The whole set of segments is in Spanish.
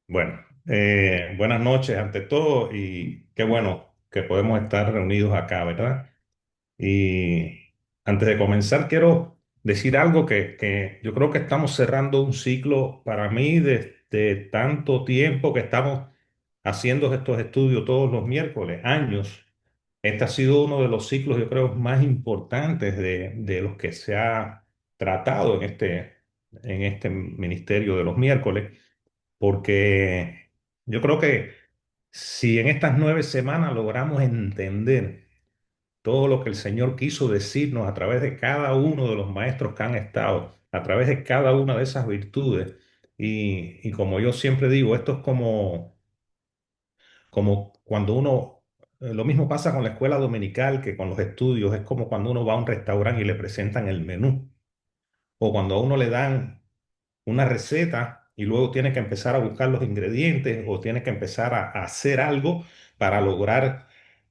Bueno, buenas noches ante todo y qué bueno que podemos estar reunidos acá, ¿verdad? Y antes de comenzar quiero decir algo que yo creo que estamos cerrando un ciclo para mí desde tanto tiempo que estamos haciendo estos estudios todos los miércoles, años. Este ha sido uno de los ciclos, yo creo, más importantes de los que se ha tratado en este ministerio de los miércoles porque yo creo que si en estas 9 semanas logramos entender todo lo que el Señor quiso decirnos a través de cada uno de los maestros que han estado, a través de cada una de esas virtudes, y como yo siempre digo, esto es como cuando lo mismo pasa con la escuela dominical que con los estudios, es como cuando uno va a un restaurante y le presentan el menú, o cuando a uno le dan una receta y luego tiene que empezar a buscar los ingredientes o tiene que empezar a hacer algo para lograr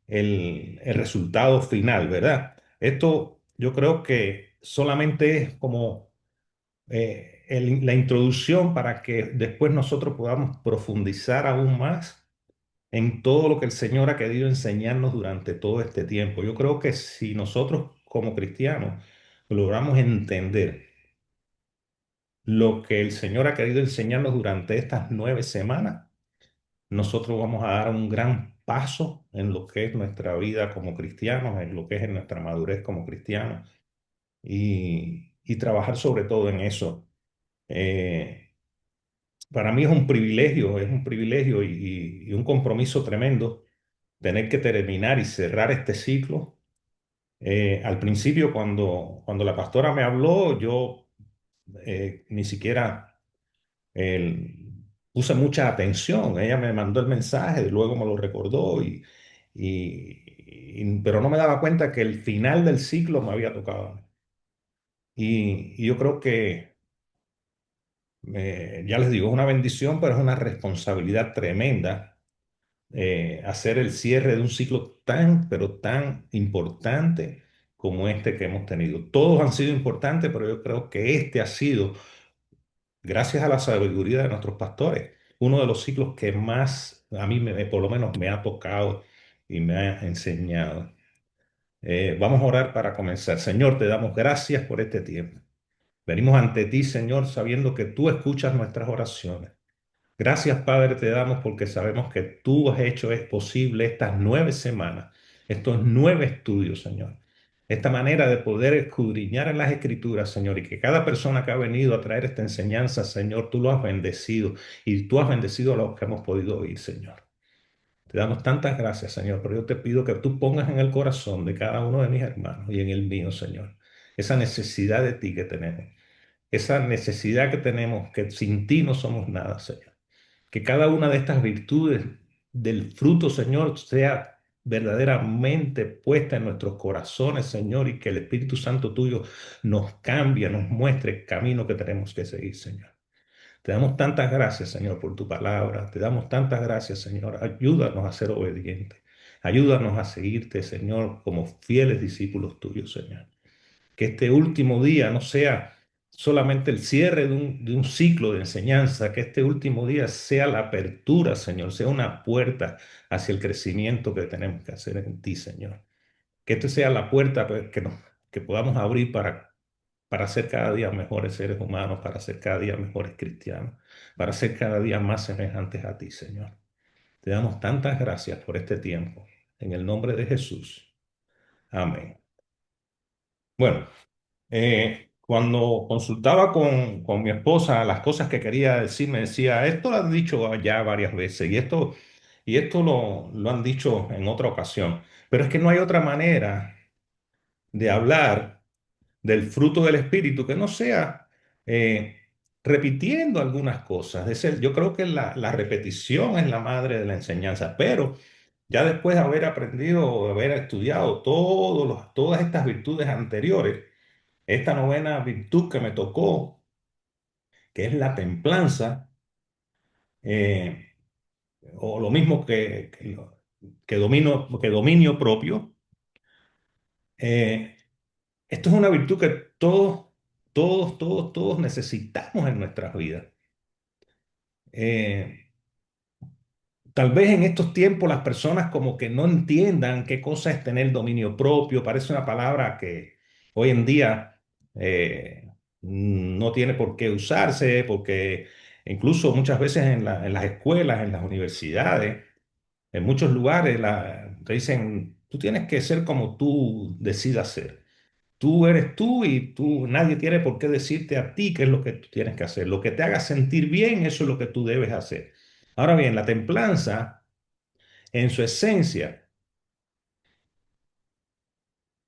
el resultado final, ¿verdad? Esto yo creo que solamente es como la introducción para que después nosotros podamos profundizar aún más en todo lo que el Señor ha querido enseñarnos durante todo este tiempo. Yo creo que si nosotros como cristianos logramos entender lo que el Señor ha querido enseñarnos durante estas 9 semanas, nosotros vamos a dar un gran paso en lo que es nuestra vida como cristianos, en lo que es en nuestra madurez como cristianos y trabajar sobre todo en eso. Eh, para mí es un privilegio y un compromiso tremendo tener que terminar y cerrar este ciclo. Al principio, cuando la pastora me habló, yo ni siquiera puse mucha atención. Ella me mandó el mensaje, luego me lo recordó, pero no me daba cuenta que el final del ciclo me había tocado. Y yo creo que, ya les digo, es una bendición, pero es una responsabilidad tremenda hacer el cierre de un ciclo tan, pero tan importante como este que hemos tenido. Todos han sido importantes, pero yo creo que este ha sido, gracias a la sabiduría de nuestros pastores, uno de los ciclos que más a mí, por lo menos, me ha tocado y me ha enseñado. Vamos a orar para comenzar. Señor, te damos gracias por este tiempo. Venimos ante ti, Señor, sabiendo que tú escuchas nuestras oraciones. Gracias, Padre, te damos porque sabemos que tú has hecho es posible estas 9 semanas, estos 9 estudios, Señor. Esta manera de poder escudriñar en las Escrituras, Señor, y que cada persona que ha venido a traer esta enseñanza, Señor, tú lo has bendecido y tú has bendecido a los que hemos podido oír, Señor. Te damos tantas gracias, Señor, pero yo te pido que tú pongas en el corazón de cada uno de mis hermanos y en el mío, Señor, esa necesidad de ti que tenemos, esa necesidad que tenemos que sin ti no somos nada, Señor. Que cada una de estas virtudes del fruto, Señor, sea verdaderamente puesta en nuestros corazones, Señor, y que el Espíritu Santo tuyo nos cambie, nos muestre el camino que tenemos que seguir, Señor. Te damos tantas gracias, Señor, por tu palabra. Te damos tantas gracias, Señor. Ayúdanos a ser obedientes. Ayúdanos a seguirte, Señor, como fieles discípulos tuyos, Señor. Que este último día no sea solamente el cierre de un ciclo de enseñanza, que este último día sea la apertura, Señor, sea una puerta hacia el crecimiento que tenemos que hacer en ti, Señor. Que este sea la puerta pues, que podamos abrir para ser cada día mejores seres humanos, para ser cada día mejores cristianos, para ser cada día más semejantes a ti, Señor. Te damos tantas gracias por este tiempo. En el nombre de Jesús. Amén. Bueno. Cuando consultaba con mi esposa las cosas que quería decir, me decía, esto lo han dicho ya varias veces y esto lo han dicho en otra ocasión, pero es que no hay otra manera de hablar del fruto del Espíritu que no sea eh, repitiendo algunas cosas. Yo creo que la repetición es la madre de la enseñanza, pero ya después de haber aprendido, de haber estudiado todas estas virtudes anteriores, esta novena virtud que me tocó, que es la templanza, eh, o lo mismo que dominio propio, esto es una virtud que todos todos necesitamos en nuestras vidas. Eh, Tal vez en estos tiempos las personas como que no entiendan qué cosa es tener dominio propio. Parece una palabra que hoy en día no tiene por qué usarse, porque incluso muchas veces en las escuelas, en las universidades, en muchos lugares te dicen, tú tienes que ser como tú decidas ser. Tú eres tú y nadie tiene por qué decirte a ti qué es lo que tú tienes que hacer. Lo que te haga sentir bien, eso es lo que tú debes hacer. Ahora bien, la templanza en su esencia,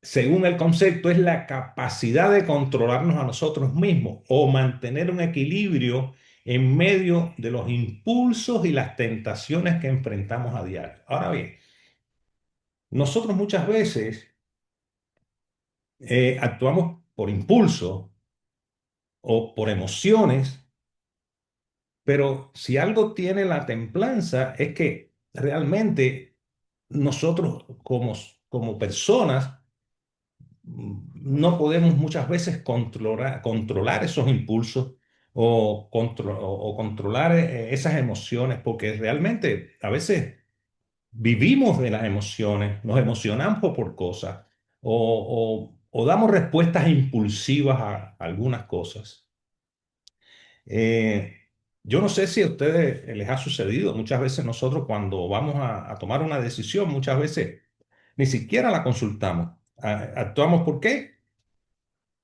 según el concepto, es la capacidad de controlarnos a nosotros mismos o mantener un equilibrio en medio de los impulsos y las tentaciones que enfrentamos a diario. Ahora bien, nosotros muchas veces actuamos por impulso o por emociones, pero si algo tiene la templanza es que realmente nosotros como personas no podemos muchas veces controlar esos impulsos o controlar esas emociones, porque realmente a veces vivimos de las emociones, nos emocionamos por cosas o damos respuestas impulsivas a algunas cosas. Eh, yo no sé si a ustedes les ha sucedido, muchas veces nosotros cuando vamos a tomar una decisión, muchas veces ni siquiera la consultamos. Actuamos ¿por qué?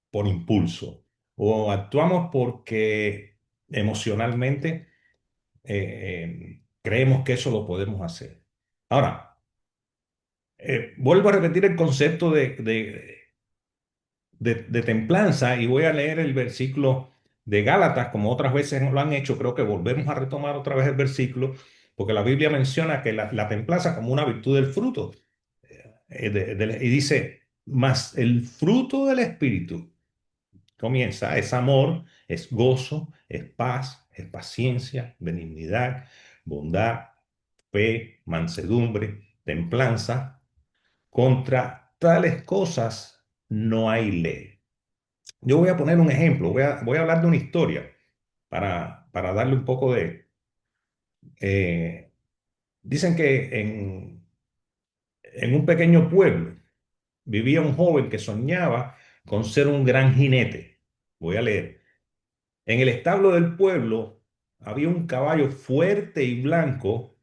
Por impulso o actuamos porque emocionalmente creemos que eso lo podemos hacer. Ahora, vuelvo a repetir el concepto de templanza y voy a leer el versículo de Gálatas, como otras veces lo han hecho, creo que volvemos a retomar otra vez el versículo, porque la Biblia menciona que la templanza como una virtud del fruto, y dice, mas el fruto del Espíritu comienza, es amor, es gozo, es paz, es paciencia, benignidad, bondad, fe, mansedumbre, templanza. Contra tales cosas no hay ley. Yo voy a poner un ejemplo, voy a hablar de una historia para darle un poco de... eh, dicen que en un pequeño pueblo vivía un joven que soñaba con ser un gran jinete. Voy a leer. En el establo del pueblo había un caballo fuerte y blanco,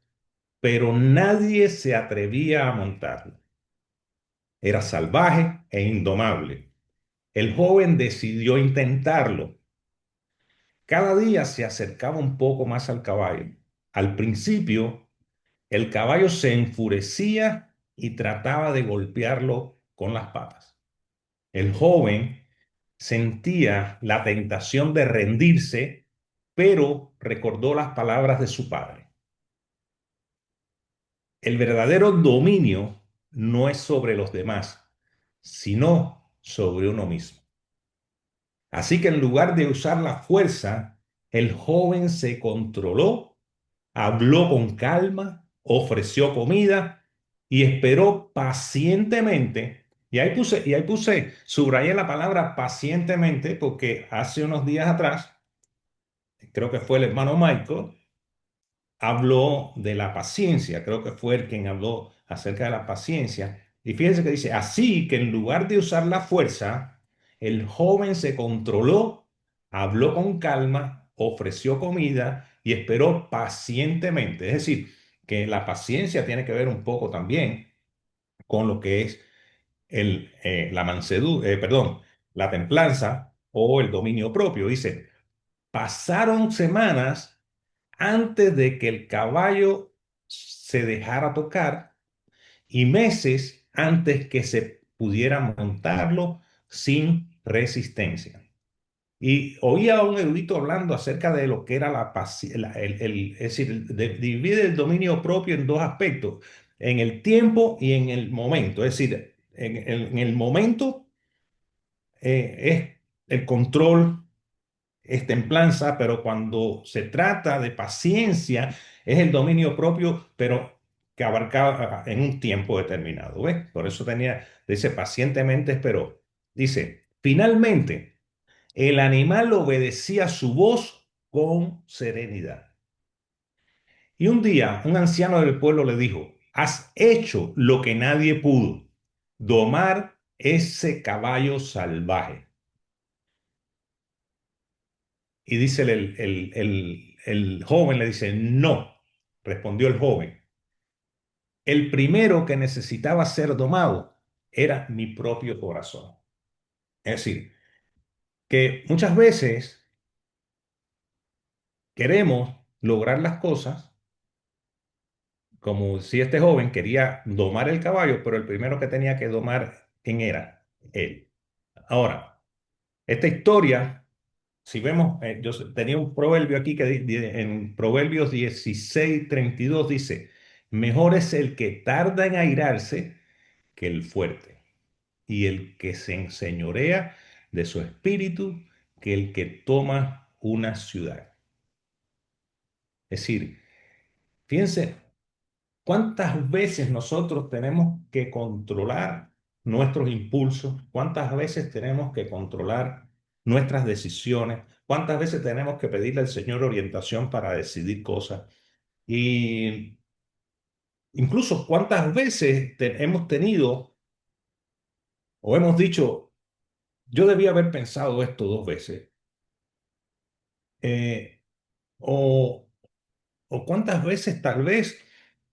pero nadie se atrevía a montarlo. Era salvaje e indomable. El joven decidió intentarlo. Cada día se acercaba un poco más al caballo. Al principio, el caballo se enfurecía y trataba de golpearlo con las patas. El joven sentía la tentación de rendirse, pero recordó las palabras de su padre. El verdadero dominio no es sobre los demás, sino sobre uno mismo. Así que en lugar de usar la fuerza, el joven se controló, habló con calma, ofreció comida y esperó pacientemente. Subrayé la palabra pacientemente porque hace unos días atrás, creo que fue el hermano Michael, habló de la paciencia, creo que fue el quien habló acerca de la paciencia. Y fíjense que dice, así que en lugar de usar la fuerza, el joven se controló, habló con calma, ofreció comida y esperó pacientemente. Es decir, que la paciencia tiene que ver un poco también con lo que es la templanza o el dominio propio. Dice, pasaron semanas antes de que el caballo se dejara tocar y meses antes que se pudiera montarlo sin resistencia. Y oía a un erudito hablando acerca de lo que era la paciencia, es decir, divide el dominio propio en dos aspectos, en el tiempo y en el momento. Es decir, en el momento es el control, es templanza, pero cuando se trata de paciencia, es el dominio propio, pero que abarcaba en un tiempo determinado. ¿Ves? Por eso dice, pacientemente esperó. Dice, finalmente, El animal obedecía su voz con serenidad. Y un día un anciano del pueblo le dijo, has hecho lo que nadie pudo, domar ese caballo salvaje. Y dice el joven, le dice, no, respondió el joven. El primero que necesitaba ser domado era mi propio corazón. Es decir, que muchas veces queremos lograr las cosas, como si este joven quería domar el caballo, pero el primero que tenía que domar, ¿quién era? Él. Ahora, esta historia, si vemos, tenía un proverbio aquí que en Proverbios 16:32 dice, mejor es el que tarda en airarse que el fuerte, y el que se enseñorea de su espíritu que el que toma una ciudad. Es decir, fíjense cuántas veces nosotros tenemos que controlar nuestros impulsos, cuántas veces tenemos que controlar nuestras decisiones, cuántas veces tenemos que pedirle al Señor orientación para decidir cosas. Y incluso cuántas veces hemos tenido o hemos dicho, yo debía haber pensado esto dos veces. Eh, o, o cuántas veces tal vez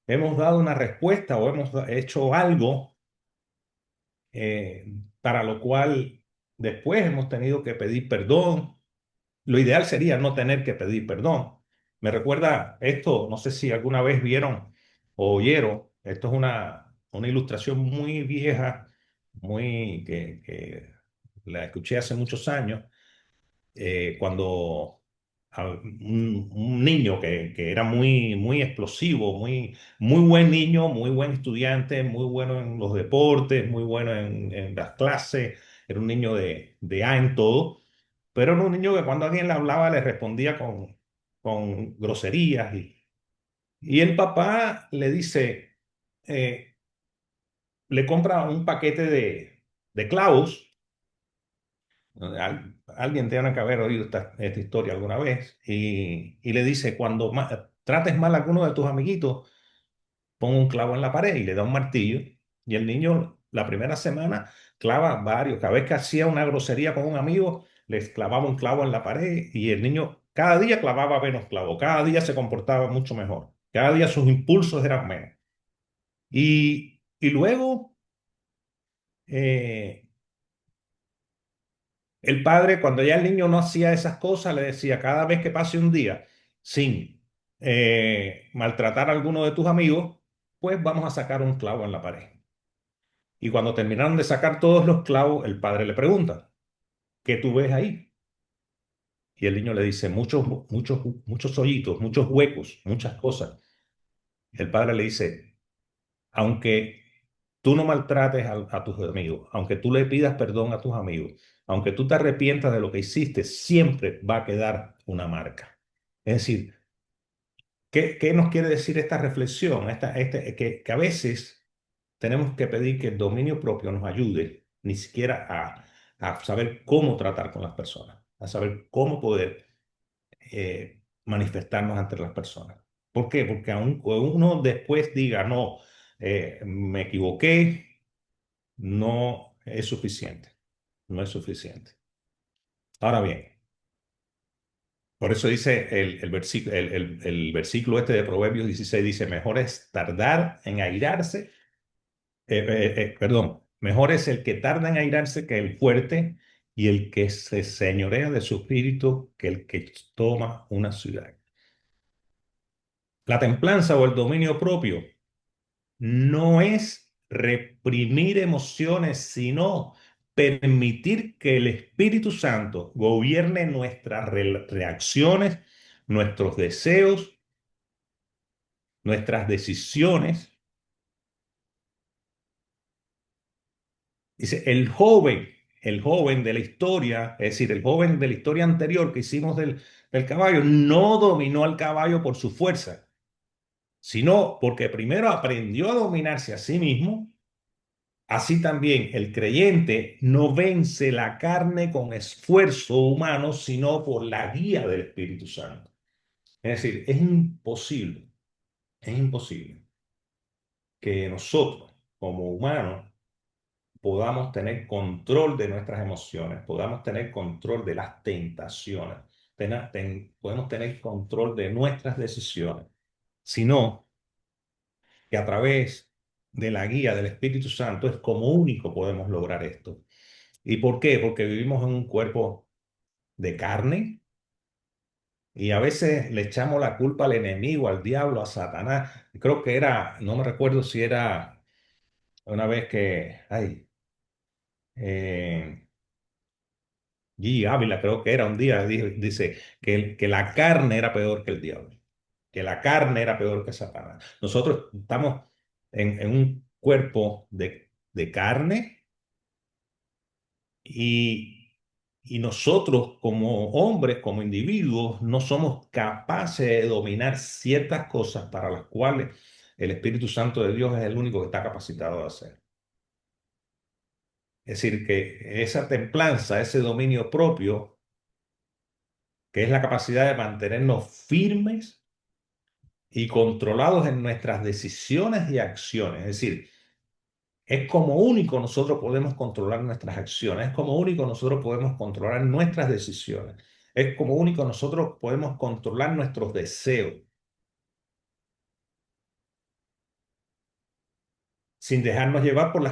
hemos dado una respuesta o hemos hecho algo eh, para lo cual después hemos tenido que pedir perdón. Lo ideal sería no tener que pedir perdón. Me recuerda esto, no sé si alguna vez vieron o oyeron, esto es una ilustración muy vieja, que la escuché hace muchos años, cuando un niño que era muy explosivo, muy buen niño, muy buen estudiante, muy bueno en los deportes, muy bueno en las clases, era un niño de A en todo, pero era un niño que cuando alguien le hablaba le respondía con groserías y el papá le dice, eh, le compra un paquete de clavos. Alguien tiene que haber oído esta historia alguna vez y le dice, cuando trates mal a alguno de tus amiguitos, pon un clavo en la pared y le da un martillo. Y el niño la primera semana clava varios. Cada vez que hacía una grosería con un amigo, les clavaba un clavo en la pared y el niño cada día clavaba menos clavos, cada día se comportaba mucho mejor, cada día sus impulsos eran menos. Y luego... eh, el padre, cuando ya el niño no hacía esas cosas, le decía, cada vez que pase un día sin maltratar a alguno de tus amigos, pues vamos a sacar un clavo en la pared. Y cuando terminaron de sacar todos los clavos, el padre le pregunta, ¿qué tú ves ahí? Y el niño le dice, muchos hoyitos, muchos huecos, muchas cosas. El padre le dice, aunque tú no maltrates a tus amigos, aunque tú le pidas perdón a tus amigos, aunque tú te arrepientas de lo que hiciste, siempre va a quedar una marca. Es decir, ¿qué nos quiere decir esta reflexión? Que a veces tenemos que pedir que el dominio propio nos ayude ni siquiera a saber cómo tratar con las personas, a saber cómo poder manifestarnos ante las personas. ¿Por qué? Porque aun uno después diga, no, me equivoqué, no es suficiente, no es suficiente. Ahora bien, por eso dice el versículo este de Proverbios 16, dice, mejor es tardar en airarse, perdón, mejor es el que tarda en airarse que el fuerte y el que se señorea de su espíritu que el que toma una ciudad. La templanza o el dominio propio no es reprimir emociones, sino permitir que el Espíritu Santo gobierne nuestras reacciones, nuestros deseos, nuestras decisiones. Dice, el joven de la historia, es decir, el joven de la historia anterior que hicimos del caballo, no dominó al caballo por su fuerza, sino porque primero aprendió a dominarse a sí mismo Así también el creyente no vence la carne con esfuerzo humano, sino por la guía del Espíritu Santo. Es decir, es imposible que nosotros como humanos podamos tener control de nuestras emociones, podamos tener control de las tentaciones, podemos tener control de nuestras decisiones, sino que a través de la guía del Espíritu Santo es como único podemos lograr esto. ¿Y por qué? Porque vivimos en un cuerpo de carne y a veces le echamos la culpa al enemigo, al diablo, a Satanás. Creo que era, no me recuerdo si era una vez que, eh, G. Ávila creo que era un día, dice que la carne era peor que el diablo, que la carne era peor que Satanás. Nosotros estamos en un cuerpo de carne y, y nosotros como hombres, como individuos, no somos capaces de dominar ciertas cosas para las cuales el Espíritu Santo de Dios es el único que está capacitado de hacer. Es decir, que esa templanza, ese dominio propio, que es la capacidad de mantenernos firmes y controlados en nuestras decisiones y acciones. Es decir, es como único nosotros podemos controlar nuestras acciones, es como único nosotros podemos controlar nuestras decisiones, es como único nosotros podemos controlar nuestros deseos sin dejarnos llevar por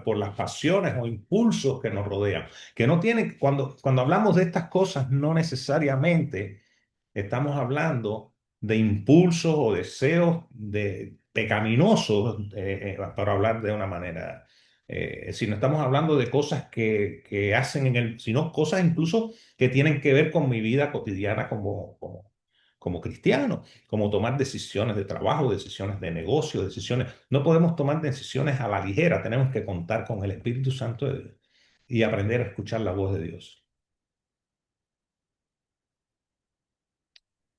por las pasiones o impulsos que nos rodean, que no tienen, cuando hablamos de estas cosas, no necesariamente estamos hablando de impulsos o deseos pecaminosos, para hablar de una manera, sino estamos hablando de cosas que hacen sino cosas incluso que tienen que ver con mi vida cotidiana como cristiano, como tomar decisiones de trabajo, decisiones de negocio, decisiones. No podemos tomar decisiones a la ligera, tenemos que contar con el Espíritu Santo de Dios y aprender a escuchar la voz de Dios.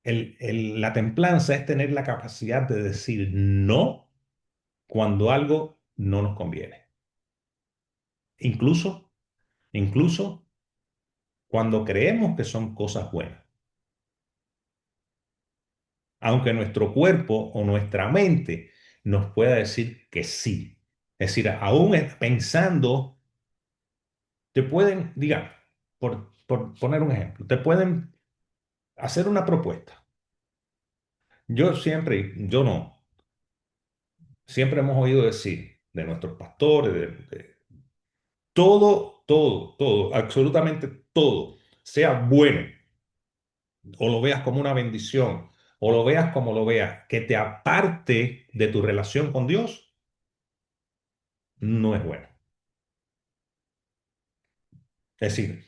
La templanza es tener la capacidad de decir no cuando algo no nos conviene. Incluso, incluso cuando creemos que son cosas buenas. Aunque nuestro cuerpo o nuestra mente nos pueda decir que sí. Es decir, aún pensando, te pueden, digamos, por poner un ejemplo, te pueden hacer una propuesta. Yo no, siempre hemos oído decir de nuestros pastores, todo, absolutamente todo, sea bueno, o lo veas como una bendición, o lo veas como lo veas, que te aparte de tu relación con Dios, no es bueno. Es decir,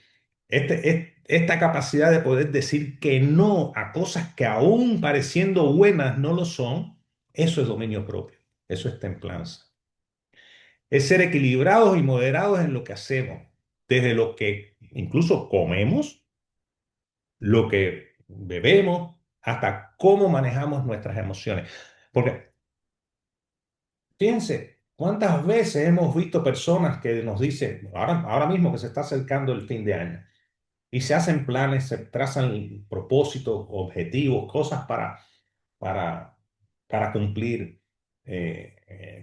esta capacidad de poder decir que no a cosas que aún pareciendo buenas no lo son, eso es dominio propio, eso es templanza. Es ser equilibrados y moderados en lo que hacemos, desde lo que incluso comemos, lo que bebemos, hasta cómo manejamos nuestras emociones. Porque fíjense, ¿cuántas veces hemos visto personas que nos dicen, ahora mismo que se está acercando el fin de año, y se hacen planes, se trazan propósitos, objetivos, cosas para, para cumplir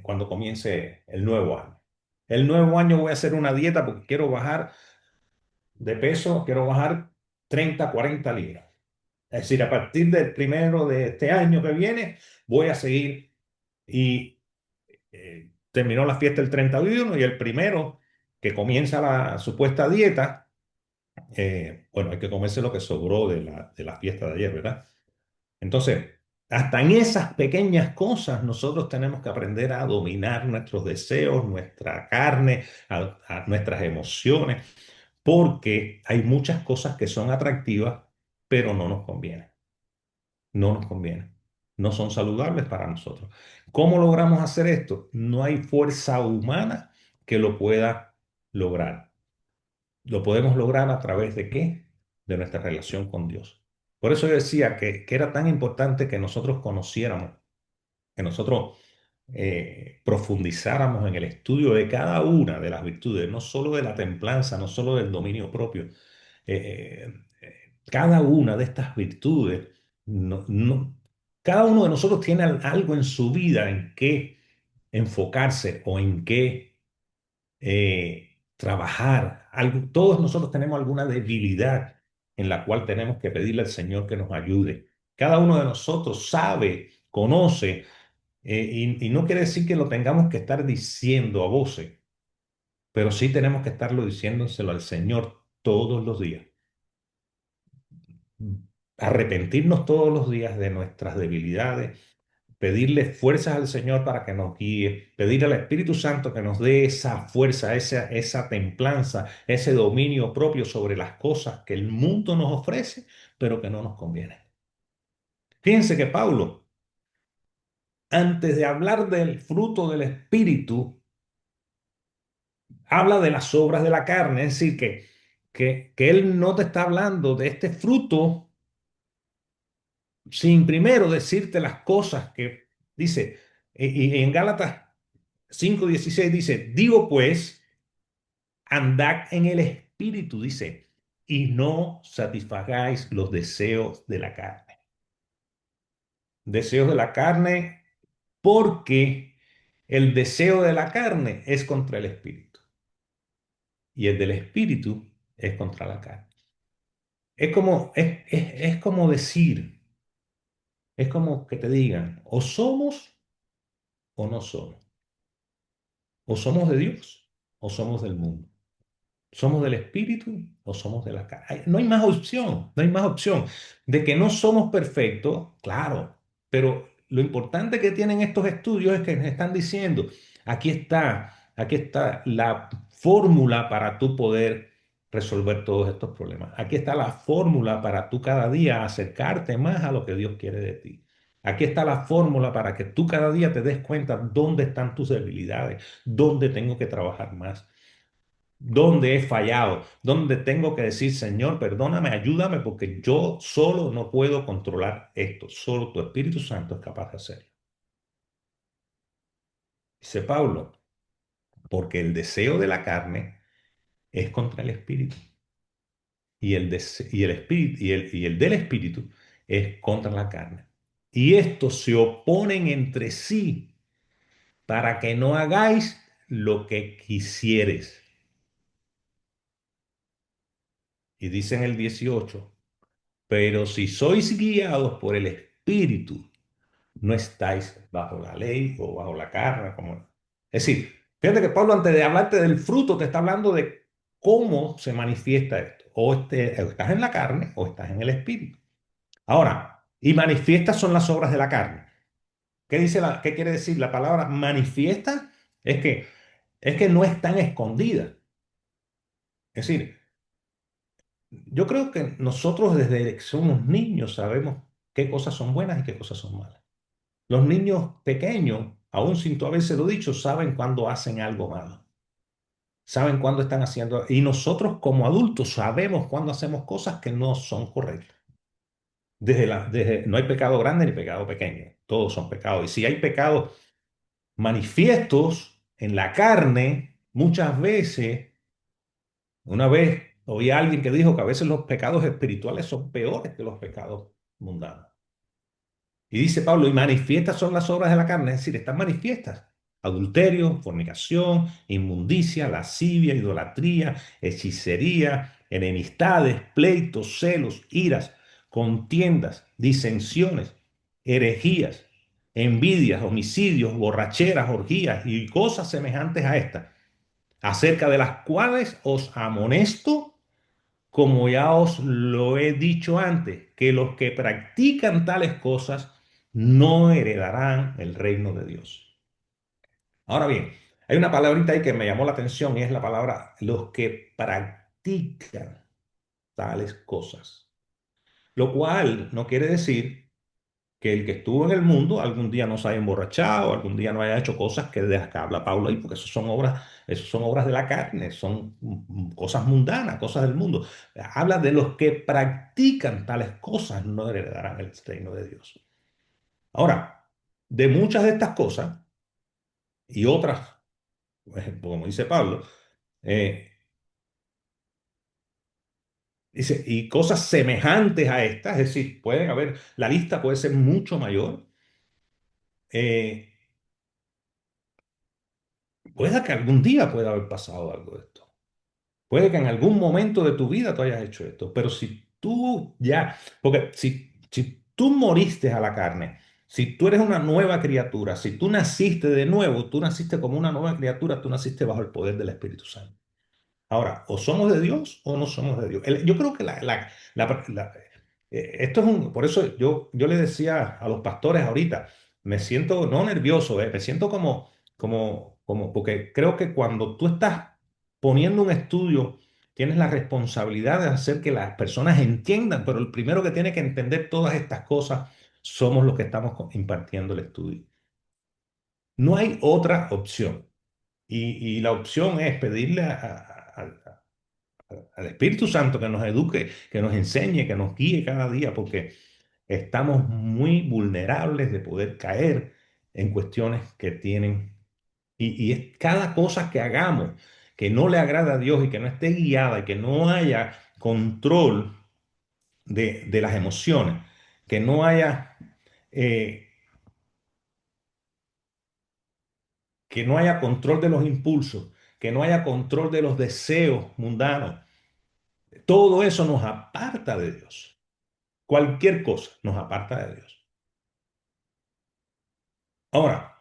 cuando comience el nuevo año? El nuevo año voy a hacer una dieta porque quiero bajar de peso, quiero bajar 30, 40 libras. Es decir, a partir del primero de este año que viene, voy a seguir y terminó la fiesta el 31 y uno y el primero que comienza la supuesta dieta, bueno, hay que comerse lo que sobró de la fiesta de ayer, ¿verdad? Entonces, hasta en esas pequeñas cosas nosotros tenemos que aprender a dominar nuestros deseos, nuestra carne, a nuestras emociones, porque hay muchas cosas que son atractivas, pero no nos convienen, no nos convienen, no son saludables para nosotros. ¿Cómo logramos hacer esto? No hay fuerza humana que lo pueda lograr. Lo podemos lograr a través de qué? De nuestra relación con Dios. Por eso yo decía que era tan importante que nosotros conociéramos, que nosotros profundizáramos en el estudio de cada una de las virtudes, no solo de la templanza, no solo del dominio propio, cada una de estas virtudes, cada uno de nosotros tiene algo en su vida en que enfocarse o en qué trabajar. Todos nosotros tenemos alguna debilidad en la cual tenemos que pedirle al Señor que nos ayude. Cada uno de nosotros sabe, conoce, y no quiere decir que lo tengamos que estar diciendo a voces, pero sí tenemos que estarlo diciéndoselo al Señor todos los días. Arrepentirnos todos los días de nuestras debilidades, pedirle fuerzas al Señor para que nos guíe, pedir al Espíritu Santo que nos dé esa fuerza, esa templanza, ese dominio propio sobre las cosas que el mundo nos ofrece, pero que no nos convienen. Fíjense que Pablo, antes de hablar del fruto del Espíritu, habla de las obras de la carne, es decir, que él no te está hablando de este fruto sin primero decirte las cosas que dice, y en Gálatas 5:16 dice, digo pues, andad en el espíritu, dice, y no satisfagáis los deseos de la carne. Deseos de la carne, porque el deseo de la carne es contra el espíritu y el del espíritu es contra la carne. Es como decir, es como que te digan, o somos o no somos, o somos de Dios o somos del mundo. ¿Somos del espíritu o somos de la carne? No hay más opción, no hay más opción. De que no somos perfectos, claro, pero lo importante que tienen estos estudios es que nos están diciendo, aquí está la fórmula para tú poder resolver todos estos problemas. Aquí está la fórmula para tú cada día acercarte más a lo que Dios quiere de ti. Aquí está la fórmula para que tú cada día te des cuenta dónde están tus debilidades, dónde tengo que trabajar más. ¿Dónde he fallado? ¿Dónde tengo que decir, Señor, perdóname, ayúdame, porque yo solo no puedo controlar esto? Solo tu Espíritu Santo es capaz de hacerlo. Dice Pablo, porque el deseo de la carne es contra el Espíritu y el Espíritu y el del Espíritu es contra la carne. Y estos se oponen entre sí para que no hagáis lo que quisieres. Y dice en el 18, pero si sois guiados por el Espíritu, no estáis bajo la ley o bajo la carne. Es decir, fíjate que Pablo, antes de hablarte del fruto, te está hablando de cómo se manifiesta esto. O estás en la carne o estás en el Espíritu. Ahora, y manifiestas son las obras de la carne. ¿Qué quiere decir la palabra manifiesta? Es que, es que no están escondidas. Es decir, yo creo que nosotros desde que somos niños sabemos qué cosas son buenas y qué cosas son malas. Los niños pequeños, aún sin tú habérselo dicho, saben cuando hacen algo malo. Saben cuándo están haciendo. Y nosotros como adultos sabemos cuándo hacemos cosas que no son correctas. No hay pecado grande ni pecado pequeño. Todos son pecados. Y si hay pecados manifiestos en la carne, muchas veces, una vez oí a alguien que dijo que a veces los pecados espirituales son peores que los pecados mundanos. Y dice Pablo, y manifiestas son las obras de la carne, es decir, están manifiestas. Adulterio, fornicación, inmundicia, lascivia, idolatría, hechicería, enemistades, pleitos, celos, iras, contiendas, disensiones, herejías, envidias, homicidios, borracheras, orgías y cosas semejantes a estas, acerca de las cuales os amonesto como ya os lo he dicho antes, que los que practican tales cosas no heredarán el reino de Dios. Ahora bien, hay una palabrita ahí que me llamó la atención y es la palabra los que practican tales cosas. Lo cual no quiere decir que el que estuvo en el mundo algún día no se haya emborrachado, algún día no haya hecho cosas que de las que habla Pablo ahí, porque eso son obras de la carne, son cosas mundanas, cosas del mundo. Habla de los que practican tales cosas, no heredarán el reino de Dios. Ahora, de muchas de estas cosas, y otras, como dice Pablo, eh, dice, y cosas semejantes a estas, es decir, pueden haber, la lista puede ser mucho mayor. eh, Puede que algún día pueda haber pasado algo de esto. Puede que en algún momento de tu vida tú hayas hecho esto, pero si tú ya, porque si tú moriste a la carne, si tú eres una nueva criatura, si tú naciste de nuevo, tú naciste como una nueva criatura, tú naciste bajo el poder del Espíritu Santo. Ahora, o somos de Dios o no somos de Dios. Yo creo que esto es un, por eso yo le decía a los pastores ahorita, me siento no nervioso, me siento porque creo que cuando tú estás poniendo un estudio, tienes la responsabilidad de hacer que las personas entiendan, pero el primero que tiene que entender todas estas cosas somos los que estamos impartiendo el estudio. No hay otra opción. Y la opción es pedirle al Espíritu Santo que nos eduque, que nos enseñe, que nos guíe cada día, porque estamos muy vulnerables de poder caer en cuestiones que tienen, y es cada cosa que hagamos que no le agrada a Dios y que no esté guiada y que no haya control de las emociones, que no haya, eh, que no haya control de los impulsos, que no haya control de los deseos mundanos. Todo eso nos aparta de Dios. Cualquier cosa nos aparta de Dios. Ahora,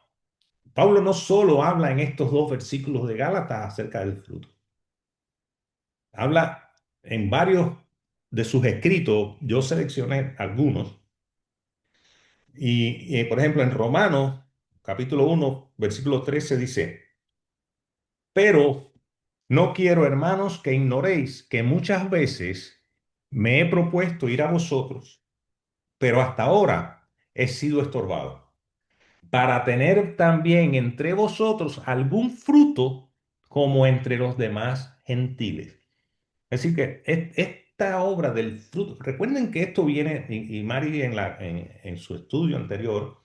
Pablo no solo habla en estos dos versículos de Gálatas acerca del fruto, habla en varios de sus escritos, yo seleccioné algunos, por ejemplo en Romanos capítulo 1, versículo 13 dice, pero no quiero, hermanos, que ignoréis que muchas veces me he propuesto ir a vosotros, pero hasta ahora he sido estorbado para tener también entre vosotros algún fruto como entre los demás gentiles. Es decir, que esta obra del fruto, recuerden que esto viene, y Mari en su estudio anterior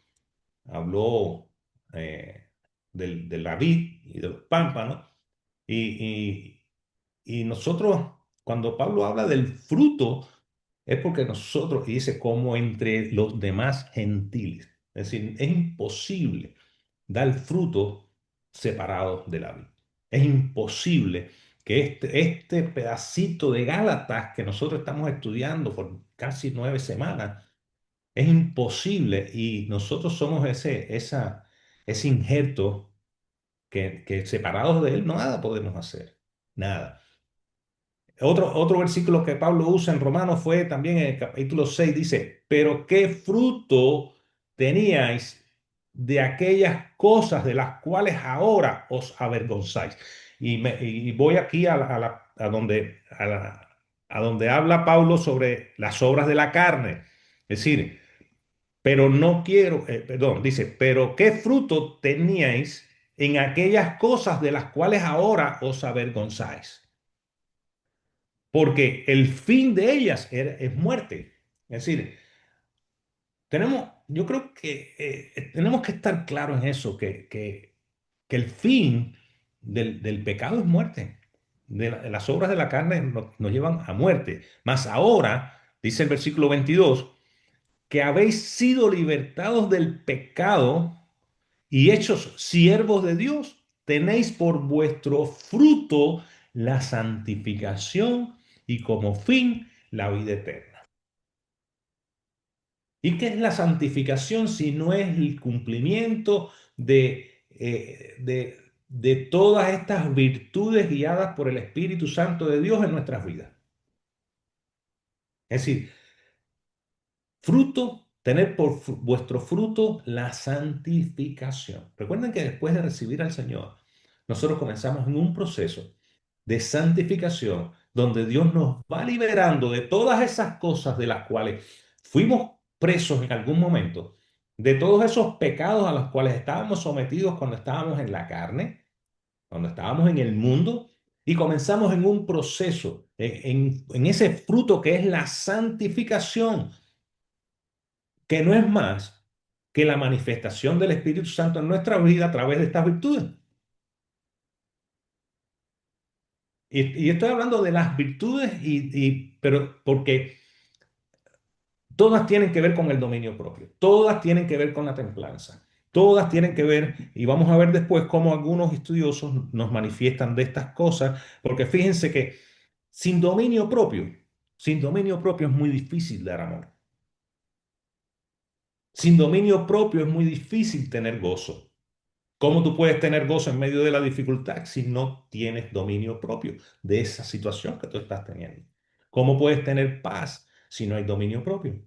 habló de la vid y de los pámpanos, y, y nosotros, cuando Pablo habla del fruto, es porque nosotros, y dice, como entre los demás gentiles. Es decir, es imposible dar fruto separado de la vid. Es imposible que este pedacito de Gálatas que nosotros estamos estudiando por casi 9 semanas, es imposible y nosotros somos ese injerto que separados de él nada podemos hacer, nada. Otro versículo que Pablo usa en Romanos fue también en el capítulo 6 dice, pero qué fruto teníais de aquellas cosas de las cuales ahora os avergonzáis. Y voy aquí a donde habla Pablo sobre las obras de la carne. Es decir, pero no quiero, perdón, dice, pero qué fruto teníais en aquellas cosas de las cuales ahora os avergonzáis, porque el fin de ellas es muerte. Es decir, yo creo que tenemos que estar claros en eso, que el fin del pecado es muerte. Las obras de la carne nos llevan a muerte. Mas ahora, dice el versículo 22, que habéis sido libertados del pecado y hechos siervos de Dios, tenéis por vuestro fruto la santificación y como fin la vida eterna. ¿Y qué es la santificación si no es el cumplimiento de todas estas virtudes guiadas por el Espíritu Santo de Dios en nuestras vidas? Es decir, fruto, tener por vuestro fruto la santificación. Recuerden que después de recibir al Señor, nosotros comenzamos en un proceso de santificación donde Dios nos va liberando de todas esas cosas de las cuales fuimos presos en algún momento, de todos esos pecados a los cuales estábamos sometidos cuando estábamos en la carne, cuando estábamos en el mundo, y comenzamos en un proceso, en ese fruto que es la santificación, que no es más. que la manifestación del Espíritu Santo en nuestra vida a través de estas virtudes. Y estoy hablando de las virtudes, pero porque todas tienen que ver con el dominio propio, todas tienen que ver con la templanza, todas tienen que ver, y vamos a ver después cómo algunos estudiosos nos manifiestan de estas cosas, porque fíjense que sin dominio propio, sin dominio propio es muy difícil dar amor. Sin dominio propio es muy difícil tener gozo. ¿Cómo tú puedes tener gozo en medio de la dificultad si no tienes dominio propio de esa situación que tú estás teniendo? ¿Cómo puedes tener paz si no hay dominio propio?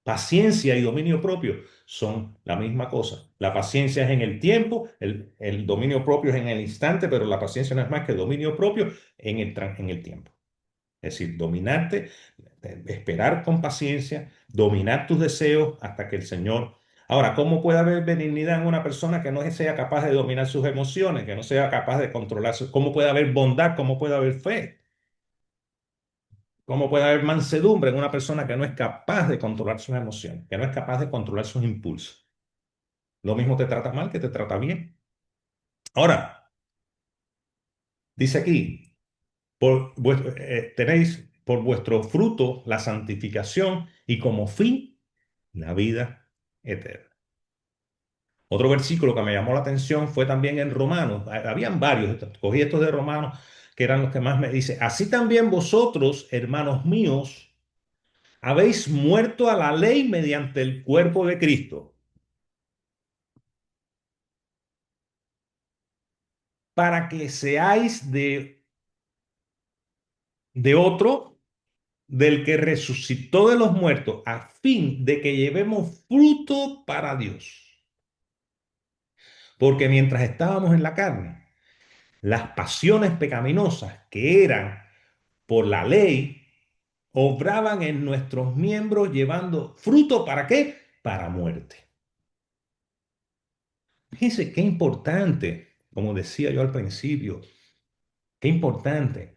Paciencia y dominio propio son la misma cosa. La paciencia es en el tiempo, el dominio propio es en el instante, pero la paciencia no es más que dominio propio en el tiempo. Es decir, dominarte, esperar con paciencia, dominar tus deseos hasta que el Señor... Ahora, ¿cómo puede haber benignidad en una persona que no sea capaz de dominar sus emociones, que no sea capaz de controlar ¿Cómo puede haber bondad? ¿Cómo puede haber fe? ¿Cómo puede haber mansedumbre en una persona que no es capaz de controlar sus emociones, que no es capaz de controlar sus impulsos? Lo mismo te trata mal que te trata bien. Ahora, dice aquí, tenéis por vuestro fruto la santificación y como fin la vida eterna. Otro versículo que me llamó la atención fue también en Romanos. Habían varios, cogí estos de Romanos que eran los que más me dice. Así también vosotros, hermanos míos, habéis muerto a la ley mediante el cuerpo de Cristo, para que seáis de otro, del que resucitó de los muertos, a fin de que llevemos fruto para Dios. Porque mientras estábamos en la carne, las pasiones pecaminosas que eran por la ley obraban en nuestros miembros llevando fruto ¿para qué? Para muerte. Fíjense qué importante, como decía yo al principio, qué importante.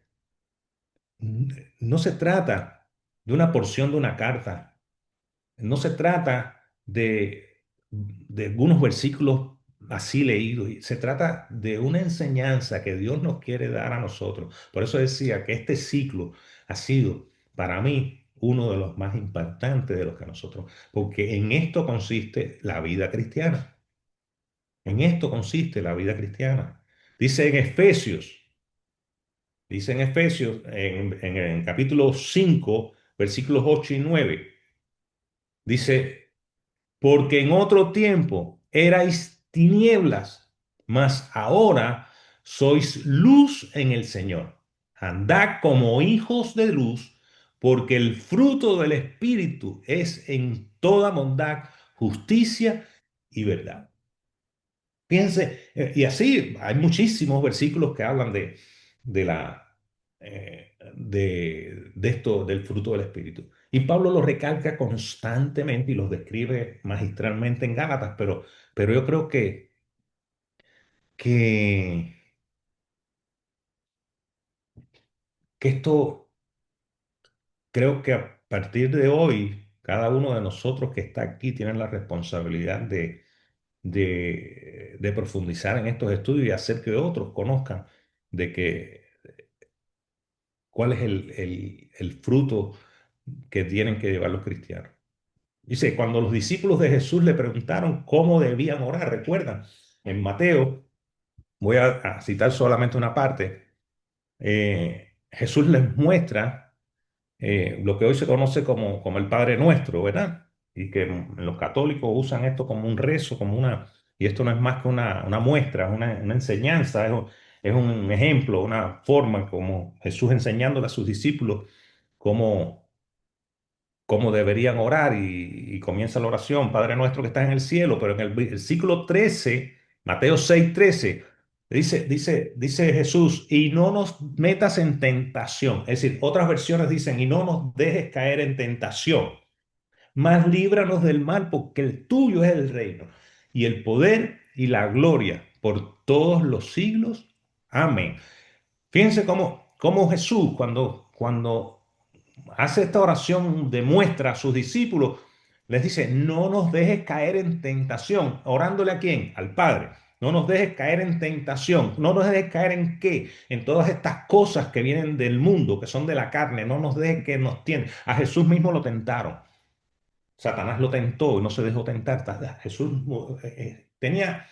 No se trata de una porción de una carta, no se trata de algunos versículos así leídos, se trata de una enseñanza que Dios nos quiere dar a nosotros. Por eso decía que este ciclo ha sido para mí uno de los más impactantes de los que nosotros, porque en esto consiste la vida cristiana. En esto consiste la vida cristiana. Dice en Efesios, dice en Efesios, en capítulo 5 versículos 8 y 9 dice, porque en otro tiempo erais tinieblas, mas ahora sois luz en el Señor. Andad como hijos de luz, porque el fruto del Espíritu es en toda bondad, justicia y verdad. Fíjense, y así hay muchísimos versículos que hablan de de esto, del fruto del Espíritu. Y Pablo lo recalca constantemente y los describe magistralmente en Gálatas, pero yo creo que, que esto, creo que a partir de hoy, cada uno de nosotros que está aquí tiene la responsabilidad de profundizar en estos estudios y hacer que otros conozcan de que cuál es el fruto que tienen que llevar los cristianos. Dice, cuando los discípulos de Jesús le preguntaron cómo debían orar, recuerdan, en Mateo, voy a citar solamente una parte, Jesús les muestra lo que hoy se conoce como el Padre Nuestro, ¿verdad? Y que los católicos usan esto como un rezo, y esto no es más que una muestra, una enseñanza, es un ejemplo, una forma como Jesús enseñándole a sus discípulos cómo, cómo deberían orar y comienza la oración, Padre Nuestro que estás en el cielo, pero en el versículo 13, Mateo 6:13. Dice Jesús, y no nos metas en tentación. Es decir, otras versiones dicen, y no nos dejes caer en tentación, mas líbranos del mal, porque el tuyo es el reino, y el poder y la gloria por todos los siglos. Amén. Fíjense cómo Jesús, cuando hace esta oración, demuestra a sus discípulos les dice, no nos dejes caer en tentación. ¿Orándole a quién? Al Padre. No nos dejes caer en tentación. No nos dejes caer en qué? En todas estas cosas que vienen del mundo, que son de la carne. No nos dejes que nos tienten. A Jesús mismo lo tentaron. Satanás lo tentó y no se dejó tentar. Jesús tenía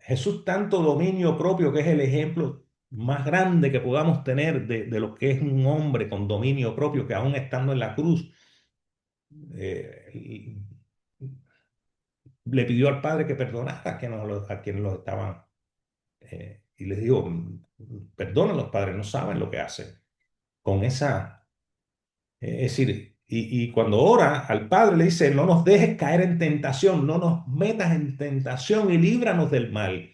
Jesús tanto dominio propio que es el ejemplo más grande que podamos tener de lo que es un hombre con dominio propio que aún estando en la cruz eh, le pidió al Padre que perdonara a quienes los estaban y les digo, perdonen los padres, no saben lo que hacen. Con esa, es decir, y cuando ora al Padre le dice, no nos dejes caer en tentación, no nos metas en tentación y líbranos del mal.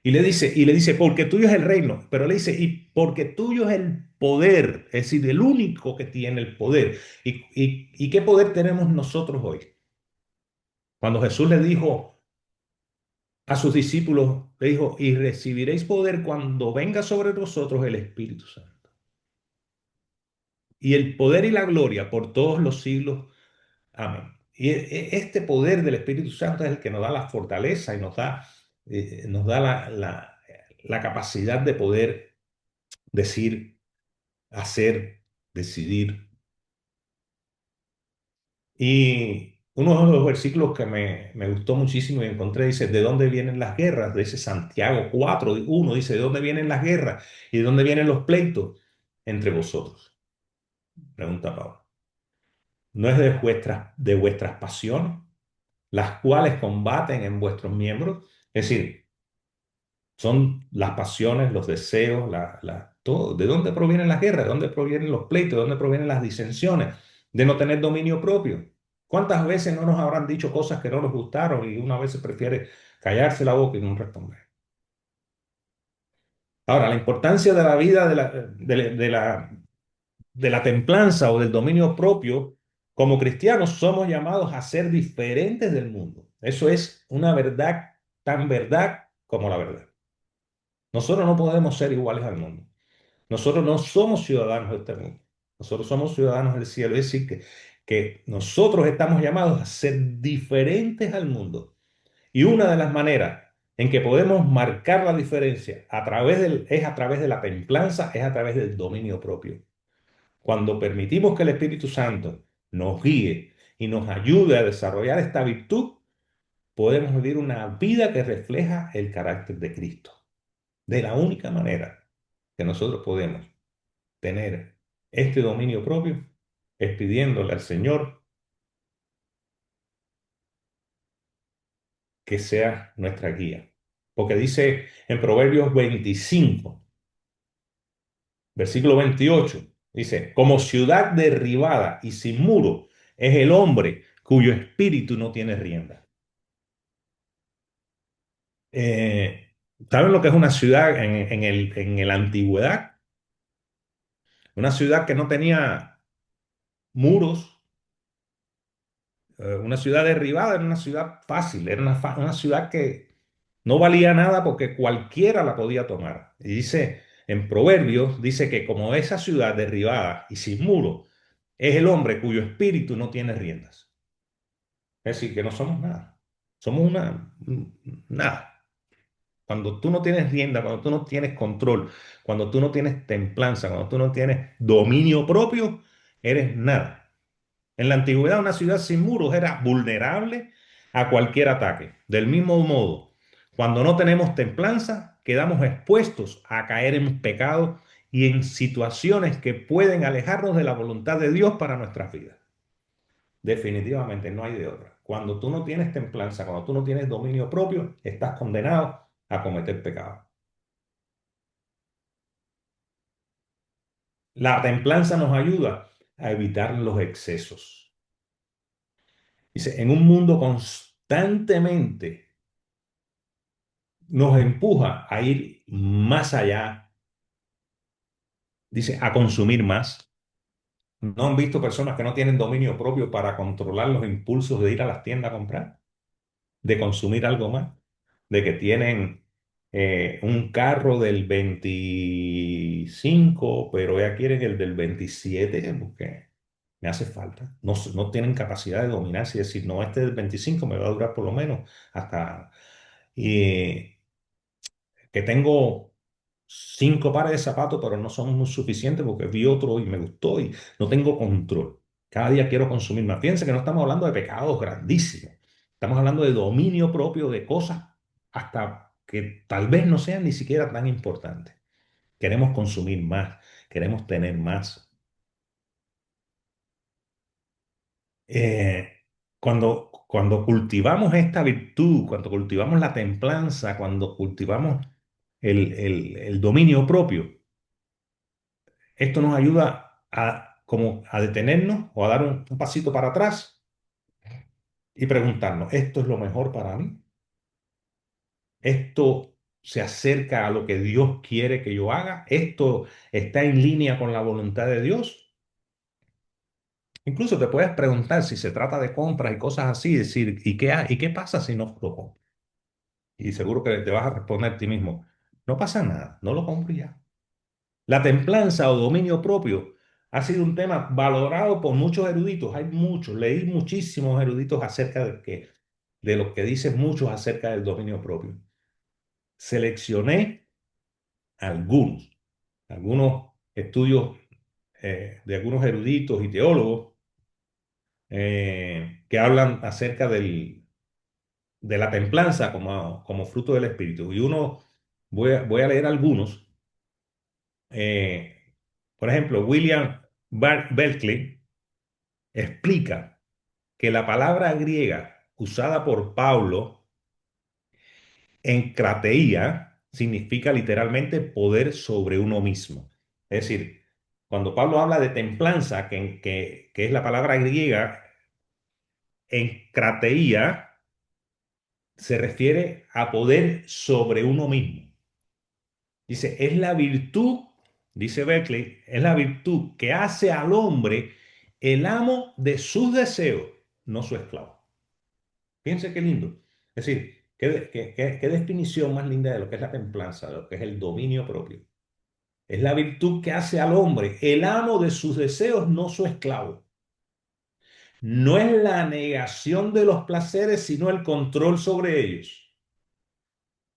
Y le dice, porque tuyo es el reino, pero le dice, y porque tuyo es el poder, es decir, el único que tiene el poder. ¿Y qué poder tenemos nosotros hoy? Cuando Jesús le dijo a sus discípulos, le dijo, y recibiréis poder cuando venga sobre vosotros el Espíritu Santo. Y el poder y la gloria por todos los siglos. Amén. Y este poder del Espíritu Santo es el que nos da la fortaleza y nos da la capacidad de poder decir, hacer, decidir. Y uno de los versículos que me gustó muchísimo y encontré dice, ¿de dónde vienen las guerras? Dice Santiago 4:1, dice, ¿de dónde vienen las guerras? ¿Y de dónde vienen los pleitos entre vosotros? Pregunta Pablo. ¿No es de vuestras pasiones, las cuales combaten en vuestros miembros? Es decir, son las pasiones, los deseos, todo. ¿De dónde provienen las guerras? ¿De dónde provienen los pleitos? ¿De dónde provienen las disensiones? De no tener dominio propio. ¿Cuántas veces no nos habrán dicho cosas que no nos gustaron y una vez se prefiere callarse la boca y no responder? Ahora, la importancia de la vida de la templanza o del dominio propio, como cristianos somos llamados a ser diferentes del mundo. Eso es una verdad tan verdad como la verdad. Nosotros no podemos ser iguales al mundo. Nosotros no somos ciudadanos de este mundo. Nosotros somos ciudadanos del cielo. Es decir, que nosotros estamos llamados a ser diferentes al mundo. Y una de las maneras en que podemos marcar la diferencia es a través de la templanza, es a través del dominio propio. Cuando permitimos que el Espíritu Santo nos guíe y nos ayude a desarrollar esta virtud, podemos vivir una vida que refleja el carácter de Cristo. De la única manera que nosotros podemos tener este dominio propio es pidiéndole al Señor que sea nuestra guía. Porque dice en Proverbios 25, versículo 28, dice, como ciudad derribada y sin muro es el hombre cuyo espíritu no tiene rienda. Eh, ¿Saben lo que es una ciudad en la antigüedad? Una ciudad que no tenía muros, una ciudad derribada era una ciudad fácil, era una ciudad que no valía nada porque cualquiera la podía tomar. Y dice en Proverbios, dice que como esa ciudad derribada y sin muro, es el hombre cuyo espíritu no tiene riendas. Es decir, que no somos nada. Somos nada. Cuando tú no tienes rienda, cuando tú no tienes control, cuando tú no tienes templanza, cuando tú no tienes dominio propio, eres nada. En la antigüedad, una ciudad sin muros era vulnerable a cualquier ataque. Del mismo modo, cuando no tenemos templanza, quedamos expuestos a caer en pecado y en situaciones que pueden alejarnos de la voluntad de Dios para nuestras vidas. Definitivamente no hay de otra. Cuando tú no tienes templanza, cuando tú no tienes dominio propio, estás condenado a cometer pecado. La templanza nos ayuda a evitar los excesos. Dice, en un mundo constantemente nos empuja a ir más allá, dice, a consumir más. ¿No han visto personas que no tienen dominio propio para controlar los impulsos de ir a las tiendas a comprar, de consumir algo más, de que tienen un carro del 25, pero ya quieren el del 27? ¿Por qué? me hace falta. No, no tienen capacidad de dominarse y decir, no, este del 25 me va a durar por lo menos hasta y que tengo 5 pares de zapatos, pero no son muy suficientes porque vi otro y me gustó y no tengo control. Cada día quiero consumir más. Fíjense que no estamos hablando de pecados grandísimos. Estamos hablando de dominio propio de cosas hasta que tal vez no sean ni siquiera tan importantes. Queremos consumir más, queremos tener más. eh, cuando cultivamos esta virtud, cuando cultivamos la templanza, cuando cultivamos el dominio propio, esto nos ayuda a, como a detenernos o a dar un pasito para atrás y preguntarnos, ¿esto es lo mejor para mí? ¿Esto se acerca a lo que Dios quiere que yo haga? ¿Esto está en línea con la voluntad de Dios? Incluso te puedes preguntar si se trata de compras y cosas así, decir, ¿y qué pasa si no lo compro? Y seguro que te vas a responder a ti mismo, no pasa nada, no lo compro y ya. La templanza o dominio propio ha sido un tema valorado por muchos eruditos. Hay muchos, leí muchísimos eruditos acerca de lo que dicen muchos acerca del dominio propio. Seleccioné algunos, algunos estudios de algunos eruditos y teólogos que hablan acerca de la templanza como fruto del espíritu. Y voy a leer algunos. Eh, por ejemplo, William Berkeley explica que la palabra griega usada por Pablo en krateia significa literalmente poder sobre uno mismo. Es decir, cuando Pablo habla de templanza, que es la palabra griega, en krateia se refiere a poder sobre uno mismo. Dice, es la virtud, dice Berkeley, es la virtud que hace al hombre el amo de sus deseos, no su esclavo. Fíjense qué lindo. Es decir, qué definición más linda de lo que es la templanza, de lo que es el dominio propio. Es la virtud que hace al hombre el amo de sus deseos, no su esclavo. No es la negación de los placeres, sino el control sobre ellos.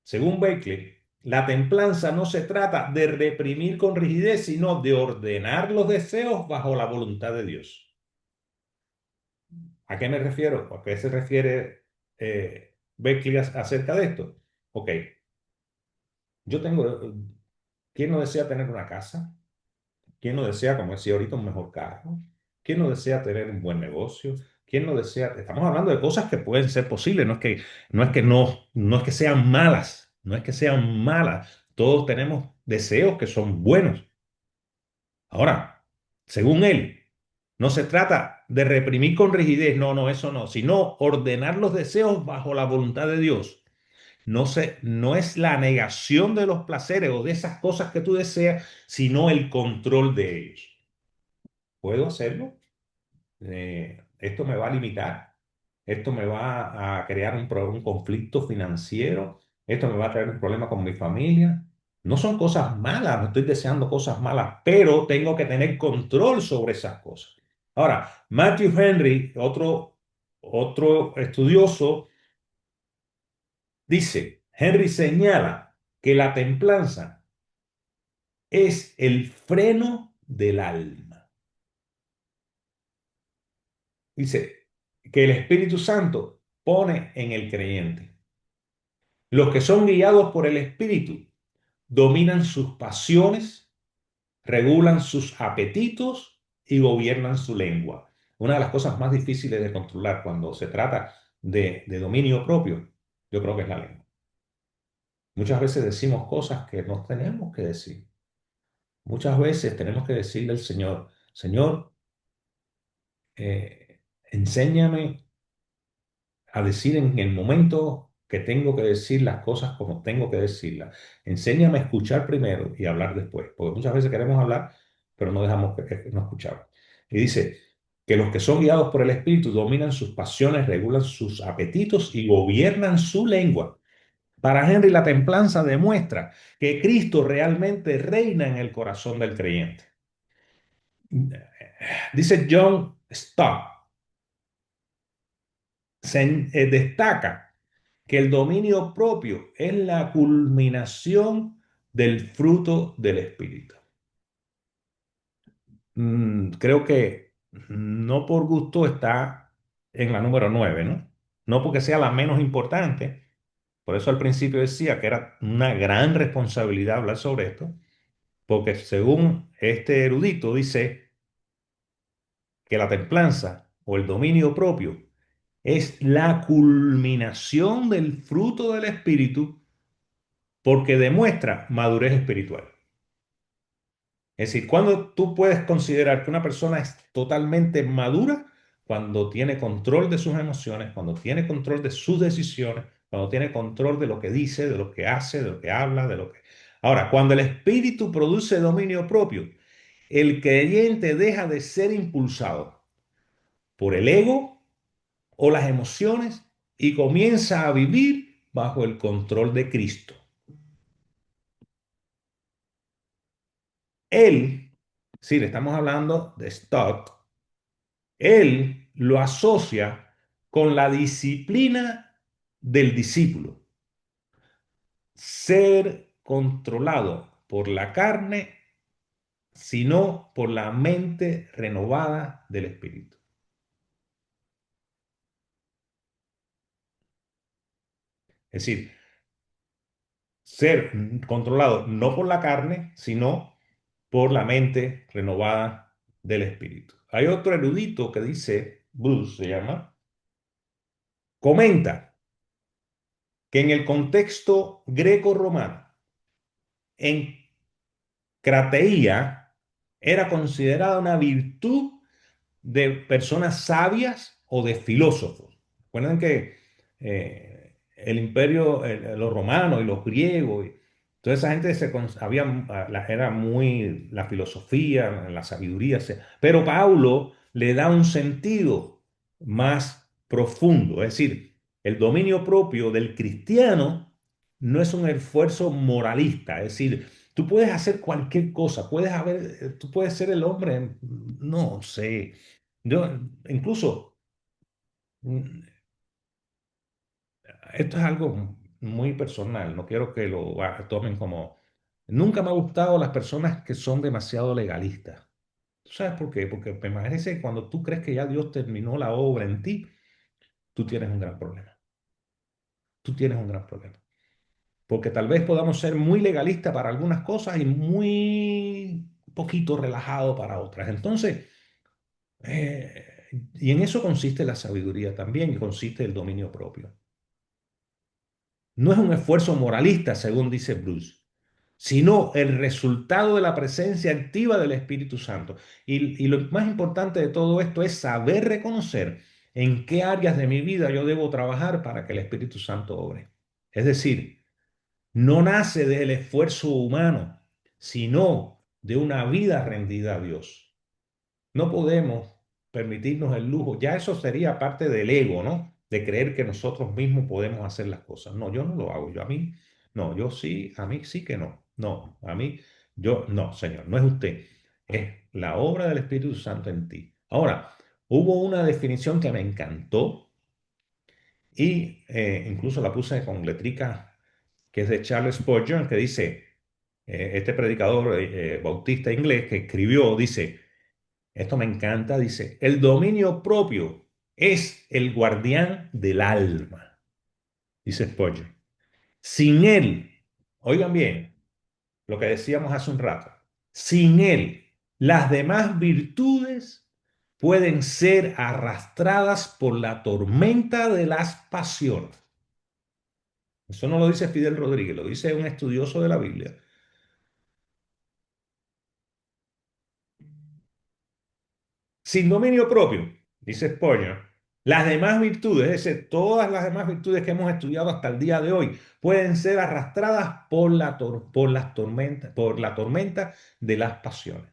Según Berkeley, la templanza no se trata de reprimir con rigidez, sino de ordenar los deseos bajo la voluntad de Dios. ¿A qué me refiero? ¿A qué se refiere Berkeley acerca de esto? Ok, yo tengo, ¿quién no desea tener una casa? ¿Quién no desea, como decía ahorita, un mejor carro? ¿Quién no desea tener un buen negocio? ¿Quién no desea? Estamos hablando de cosas que pueden ser posibles, no es que sean malas, no es que sean malas. Todos tenemos deseos que son buenos. Ahora, según él, no se trata de reprimir con rigidez, no, no, eso no, sino ordenar los deseos bajo la voluntad de Dios. No es la negación de los placeres o de esas cosas que tú deseas, sino el control de ellos. ¿Puedo hacerlo? Esto me va a limitar, esto me va a crear un conflicto financiero, esto me va a traer un problema con mi familia. No son cosas malas, no estoy deseando cosas malas, pero tengo que tener control sobre esas cosas. Ahora, Matthew Henry, otro estudioso, dice, Henry señala que la templanza es el freno del alma. Dice que el Espíritu Santo pone en el creyente. Los que son guiados por el Espíritu dominan sus pasiones, regulan sus apetitos y gobiernan su lengua. Una de las cosas más difíciles de controlar cuando se trata de dominio propio, yo creo que es la lengua. Muchas veces decimos cosas que no tenemos que decir. Muchas veces tenemos que decirle al Señor, Señor, enséñame a decir en el momento que tengo que decir las cosas como tengo que decirlas. Enséñame a escuchar primero y hablar después, porque muchas veces queremos hablar, pero no dejamos que no escuchamos. Y dice que los que son guiados por el Espíritu dominan sus pasiones, regulan sus apetitos y gobiernan su lengua. Para Henry, la templanza demuestra que Cristo realmente reina en el corazón del creyente. Dice John Stott, destaca que el dominio propio es la culminación del fruto del Espíritu. Creo que no por gusto está en la número 9, ¿no? No porque sea la menos importante. Por eso al principio decía que era una gran responsabilidad hablar sobre esto, porque según este erudito dice que la templanza o el dominio propio es la culminación del fruto del Espíritu porque demuestra madurez espiritual. Es decir, cuando tú puedes considerar que una persona es totalmente madura, cuando tiene control de sus emociones, cuando tiene control de sus decisiones, cuando tiene control de lo que dice, de lo que hace, de lo que habla, de lo que... Ahora, cuando el espíritu produce dominio propio, el creyente deja de ser impulsado por el ego o las emociones y comienza a vivir bajo el control de Cristo. Él, si le estamos hablando de Stott, él lo asocia con la disciplina del discípulo, ser controlado por la carne, sino por la mente renovada del Espíritu. Es decir, ser controlado no por la carne, sino por la mente renovada del Espíritu. Hay otro erudito que dice, Bruce se llama, comenta que en el contexto greco-romano, en crateía era considerada una virtud de personas sabias o de filósofos. Recuerden que el imperio, los romanos y los griegos, toda esa gente era muy la filosofía, la sabiduría, pero Paulo le da un sentido más profundo, es decir, el dominio propio del cristiano no es un esfuerzo moralista, es decir, tú puedes hacer cualquier cosa, tú puedes ser el hombre, no sé. Yo, incluso, mm, esto es algo muy personal, no quiero que lo tomen como... Nunca me ha gustado las personas que son demasiado legalistas. ¿Tú sabes por qué? Porque me parece que cuando tú crees que ya Dios terminó la obra en ti, tú tienes un gran problema. Tú tienes un gran problema. Porque tal vez podamos ser muy legalistas para algunas cosas y muy poquito relajados para otras. Entonces, y en eso consiste la sabiduría también, y consiste el dominio propio. No es un esfuerzo moralista, según dice Bruce, sino el resultado de la presencia activa del Espíritu Santo. Y lo más importante de todo esto es saber reconocer en qué áreas de mi vida yo debo trabajar para que el Espíritu Santo obre. Es decir, no nace del esfuerzo humano, sino de una vida rendida a Dios. No podemos permitirnos el lujo. Ya eso sería parte del ego, ¿no? De creer que nosotros mismos podemos hacer las cosas. No, yo no lo hago. No, yo sí, a mí sí que no. No, a mí, yo, no, Señor, no es usted. Es la obra del Espíritu Santo en ti. Ahora, hubo una definición que me encantó y incluso la puse con letrica, que es de Charles Spurgeon, que dice, este predicador bautista inglés que escribió, dice, esto me encanta, dice, el dominio propio es el guardián del alma, dice Spurgeon. Sin él, oigan bien lo que decíamos hace un rato, sin él, las demás virtudes pueden ser arrastradas por la tormenta de las pasiones. Eso no lo dice Fidel Rodríguez, lo dice un estudioso de la Biblia. Sin dominio propio, dice Spurgeon, las demás virtudes, es decir, todas las demás virtudes que hemos estudiado hasta el día de hoy, pueden ser arrastradas por la tormenta de las pasiones.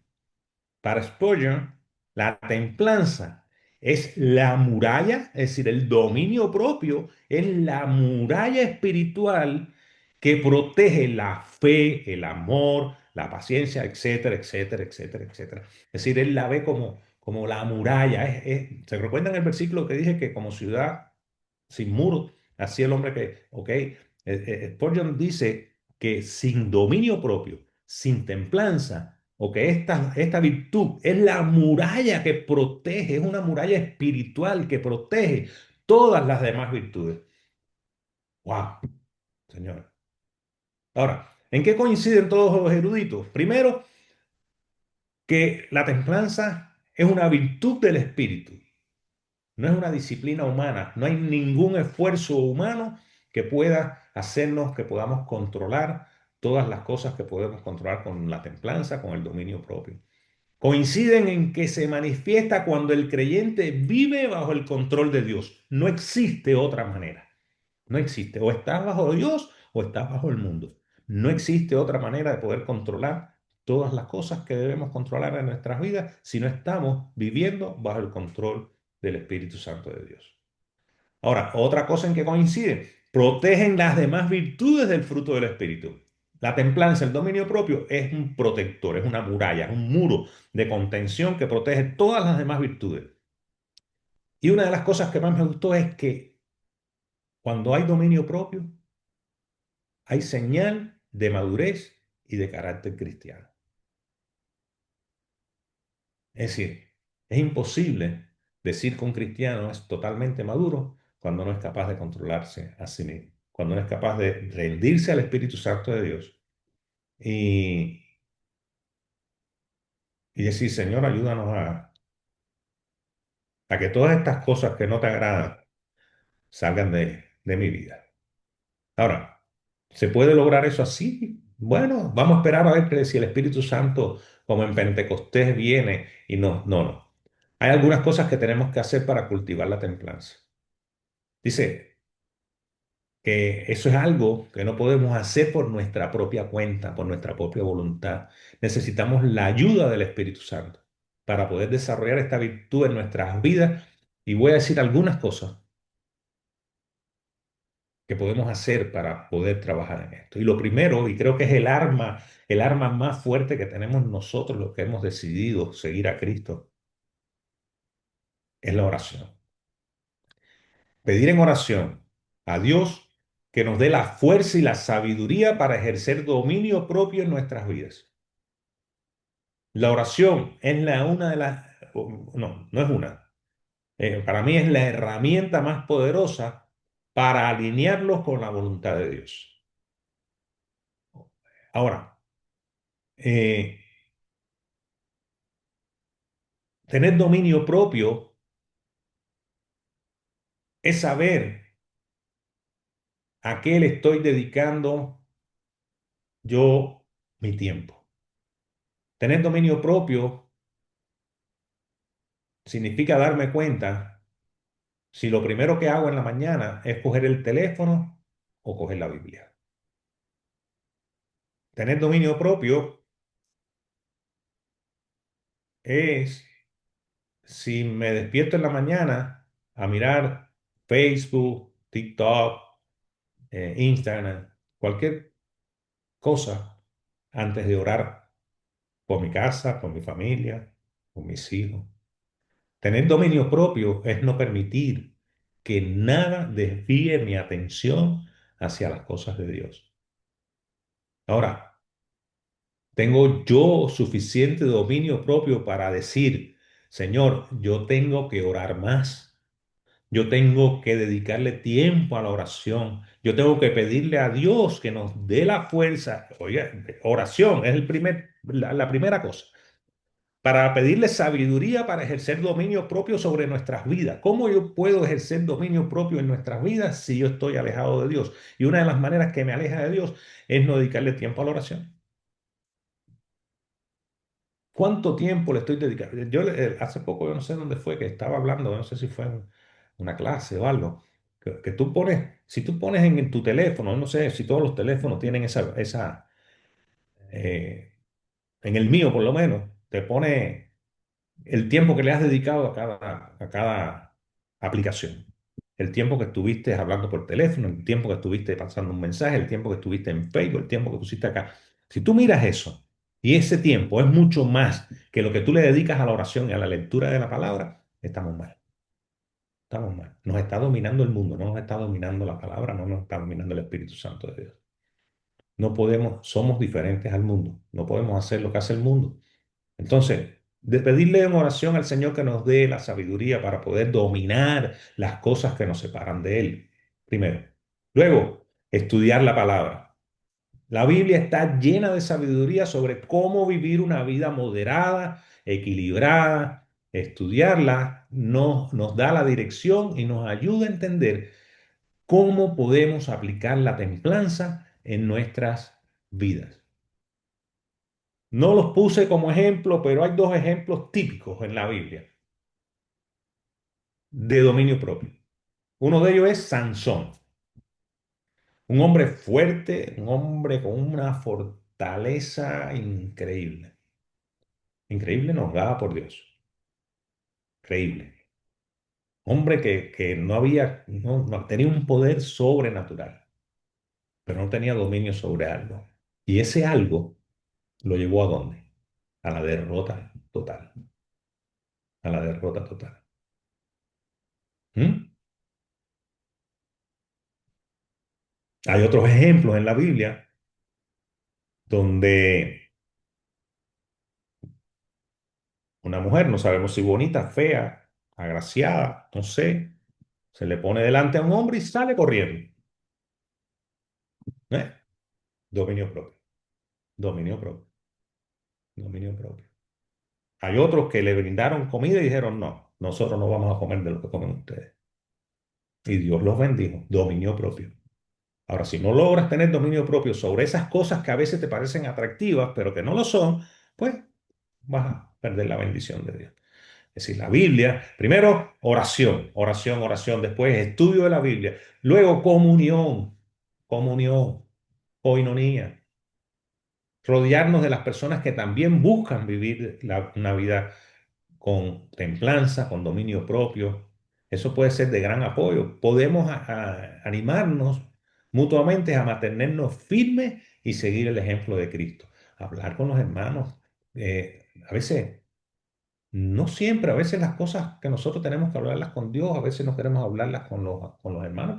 Para Spurgeon, la templanza es la muralla, es decir, el dominio propio es la muralla espiritual que protege la fe, el amor, la paciencia, etcétera, etcétera, etcétera, etcétera. Es decir, él la ve como como la muralla. ¿Se recuerdan el versículo que dije que como ciudad sin muro, así el hombre que, ok, Spurgeon dice que sin dominio propio, sin templanza, o que esta virtud es la muralla que protege, es una muralla espiritual que protege todas las demás virtudes. ¡Wow! Señor. Ahora, ¿en qué coinciden todos los eruditos? Primero, que la templanza es una virtud del espíritu, no es una disciplina humana, no hay ningún esfuerzo humano que pueda hacernos que podamos controlar todas las cosas que podemos controlar con la templanza, con el dominio propio. Coinciden en que se manifiesta cuando el creyente vive bajo el control de Dios. No existe otra manera. No existe. O estás bajo Dios o estás bajo el mundo. No existe otra manera de poder controlar todas las cosas que debemos controlar en nuestras vidas si no estamos viviendo bajo el control del Espíritu Santo de Dios. Ahora, otra cosa en que coinciden, protegen las demás virtudes del fruto del Espíritu. La templanza, el dominio propio, es un protector, es una muralla, es un muro de contención que protege todas las demás virtudes. Y una de las cosas que más me gustó es que cuando hay dominio propio, hay señal de madurez y de carácter cristiano. Es decir, es imposible decir que un cristiano es totalmente maduro cuando no es capaz de controlarse a sí mismo, cuando no es capaz de rendirse al Espíritu Santo de Dios y, y decir, Señor, ayúdanos a que todas estas cosas que no te agradan salgan de mi vida. Ahora, ¿se puede lograr eso así? Bueno, vamos a esperar a ver que si el Espíritu Santo, como en Pentecostés, viene y no, no, no. Hay algunas cosas que tenemos que hacer para cultivar la templanza. Dice que eso es algo que no podemos hacer por nuestra propia cuenta, por nuestra propia voluntad. Necesitamos la ayuda del Espíritu Santo para poder desarrollar esta virtud en nuestras vidas. Y voy a decir algunas cosas que podemos hacer para poder trabajar en esto. Y lo primero, y creo que es el arma más fuerte que tenemos nosotros, los que hemos decidido seguir a Cristo, es la oración. Pedir en oración a Dios que nos dé la fuerza y la sabiduría para ejercer dominio propio en nuestras vidas. La oración es una de las, no, no es una. Para mí es la herramienta más poderosa para alinearlos con la voluntad de Dios. Ahora, eh, tener dominio propio es saber a qué le estoy dedicando yo mi tiempo. Tener dominio propio significa darme cuenta si lo primero que hago en la mañana es coger el teléfono o coger la Biblia. Tener dominio propio es si me despierto en la mañana a mirar Facebook, TikTok, Instagram, cualquier cosa antes de orar por mi casa, por mi familia, por mis hijos. Tener dominio propio es no permitir que nada desvíe mi atención hacia las cosas de Dios. Ahora, tengo yo suficiente dominio propio para decir, Señor, yo tengo que orar más. Yo tengo que dedicarle tiempo a la oración. Yo tengo que pedirle a Dios que nos dé la fuerza. Oiga, oración es la primera cosa para pedirle sabiduría para ejercer dominio propio sobre nuestras vidas. ¿Cómo yo puedo ejercer dominio propio en nuestras vidas si yo estoy alejado de Dios? Y una de las maneras que me aleja de Dios es no dedicarle tiempo a la oración. ¿Cuánto tiempo le estoy dedicando? Yo hace poco, yo no sé dónde fue, que estaba hablando, no sé si fue en una clase o algo, que tú pones, si tú pones en tu teléfono, no sé si todos los teléfonos tienen eh, en el mío por lo menos, te pone el tiempo que le has dedicado a cada aplicación. El tiempo que estuviste hablando por teléfono, el tiempo que estuviste pasando un mensaje, el tiempo que estuviste en Facebook, el tiempo que pusiste acá. Si tú miras eso, y ese tiempo es mucho más que lo que tú le dedicas a la oración y a la lectura de la palabra, estamos mal. Estamos mal. Nos está dominando el mundo, no nos está dominando la palabra, no nos está dominando el Espíritu Santo de Dios. No podemos, somos diferentes al mundo, no podemos hacer lo que hace el mundo. Entonces, de pedirle en oración al Señor que nos dé la sabiduría para poder dominar las cosas que nos separan de Él, primero. Luego, estudiar la palabra. La Biblia está llena de sabiduría sobre cómo vivir una vida moderada, equilibrada. Estudiarla nos da la dirección y nos ayuda a entender cómo podemos aplicar la templanza en nuestras vidas. No los puse como ejemplo, pero hay dos ejemplos típicos en la Biblia de dominio propio. Uno de ellos es Sansón, un hombre fuerte, un hombre con una fortaleza increíble. Increíble nos daba por Dios. Increíble. Hombre que no había, no tenía un poder sobrenatural, pero no tenía dominio sobre algo. Y ese algo lo llevó ¿a dónde? A la derrota total. A la derrota total. ¿Mm? Hay otros ejemplos en la Biblia donde una mujer, no sabemos si bonita, fea, agraciada, no sé, se le pone delante a un hombre y sale corriendo. ¿Eh? Dominio propio, dominio propio, dominio propio. Hay otros que le brindaron comida y dijeron, no, nosotros no vamos a comer de lo que comen ustedes. Y Dios los bendijo, dominio propio. Ahora, si no logras tener dominio propio sobre esas cosas que a veces te parecen atractivas, pero que no lo son, pues vas a perder la bendición de Dios. Es decir, la Biblia, primero oración, oración, oración, después estudio de la Biblia, luego comunión, comunión, coinonía, rodearnos de las personas que también buscan vivir una vida con templanza, con dominio propio. Eso puede ser de gran apoyo. Podemos animarnos mutuamente a mantenernos firmes y seguir el ejemplo de Cristo. Hablar con los hermanos. A veces, no siempre, a veces las cosas que nosotros tenemos que hablarlas con Dios, a veces no queremos hablarlas con los hermanos,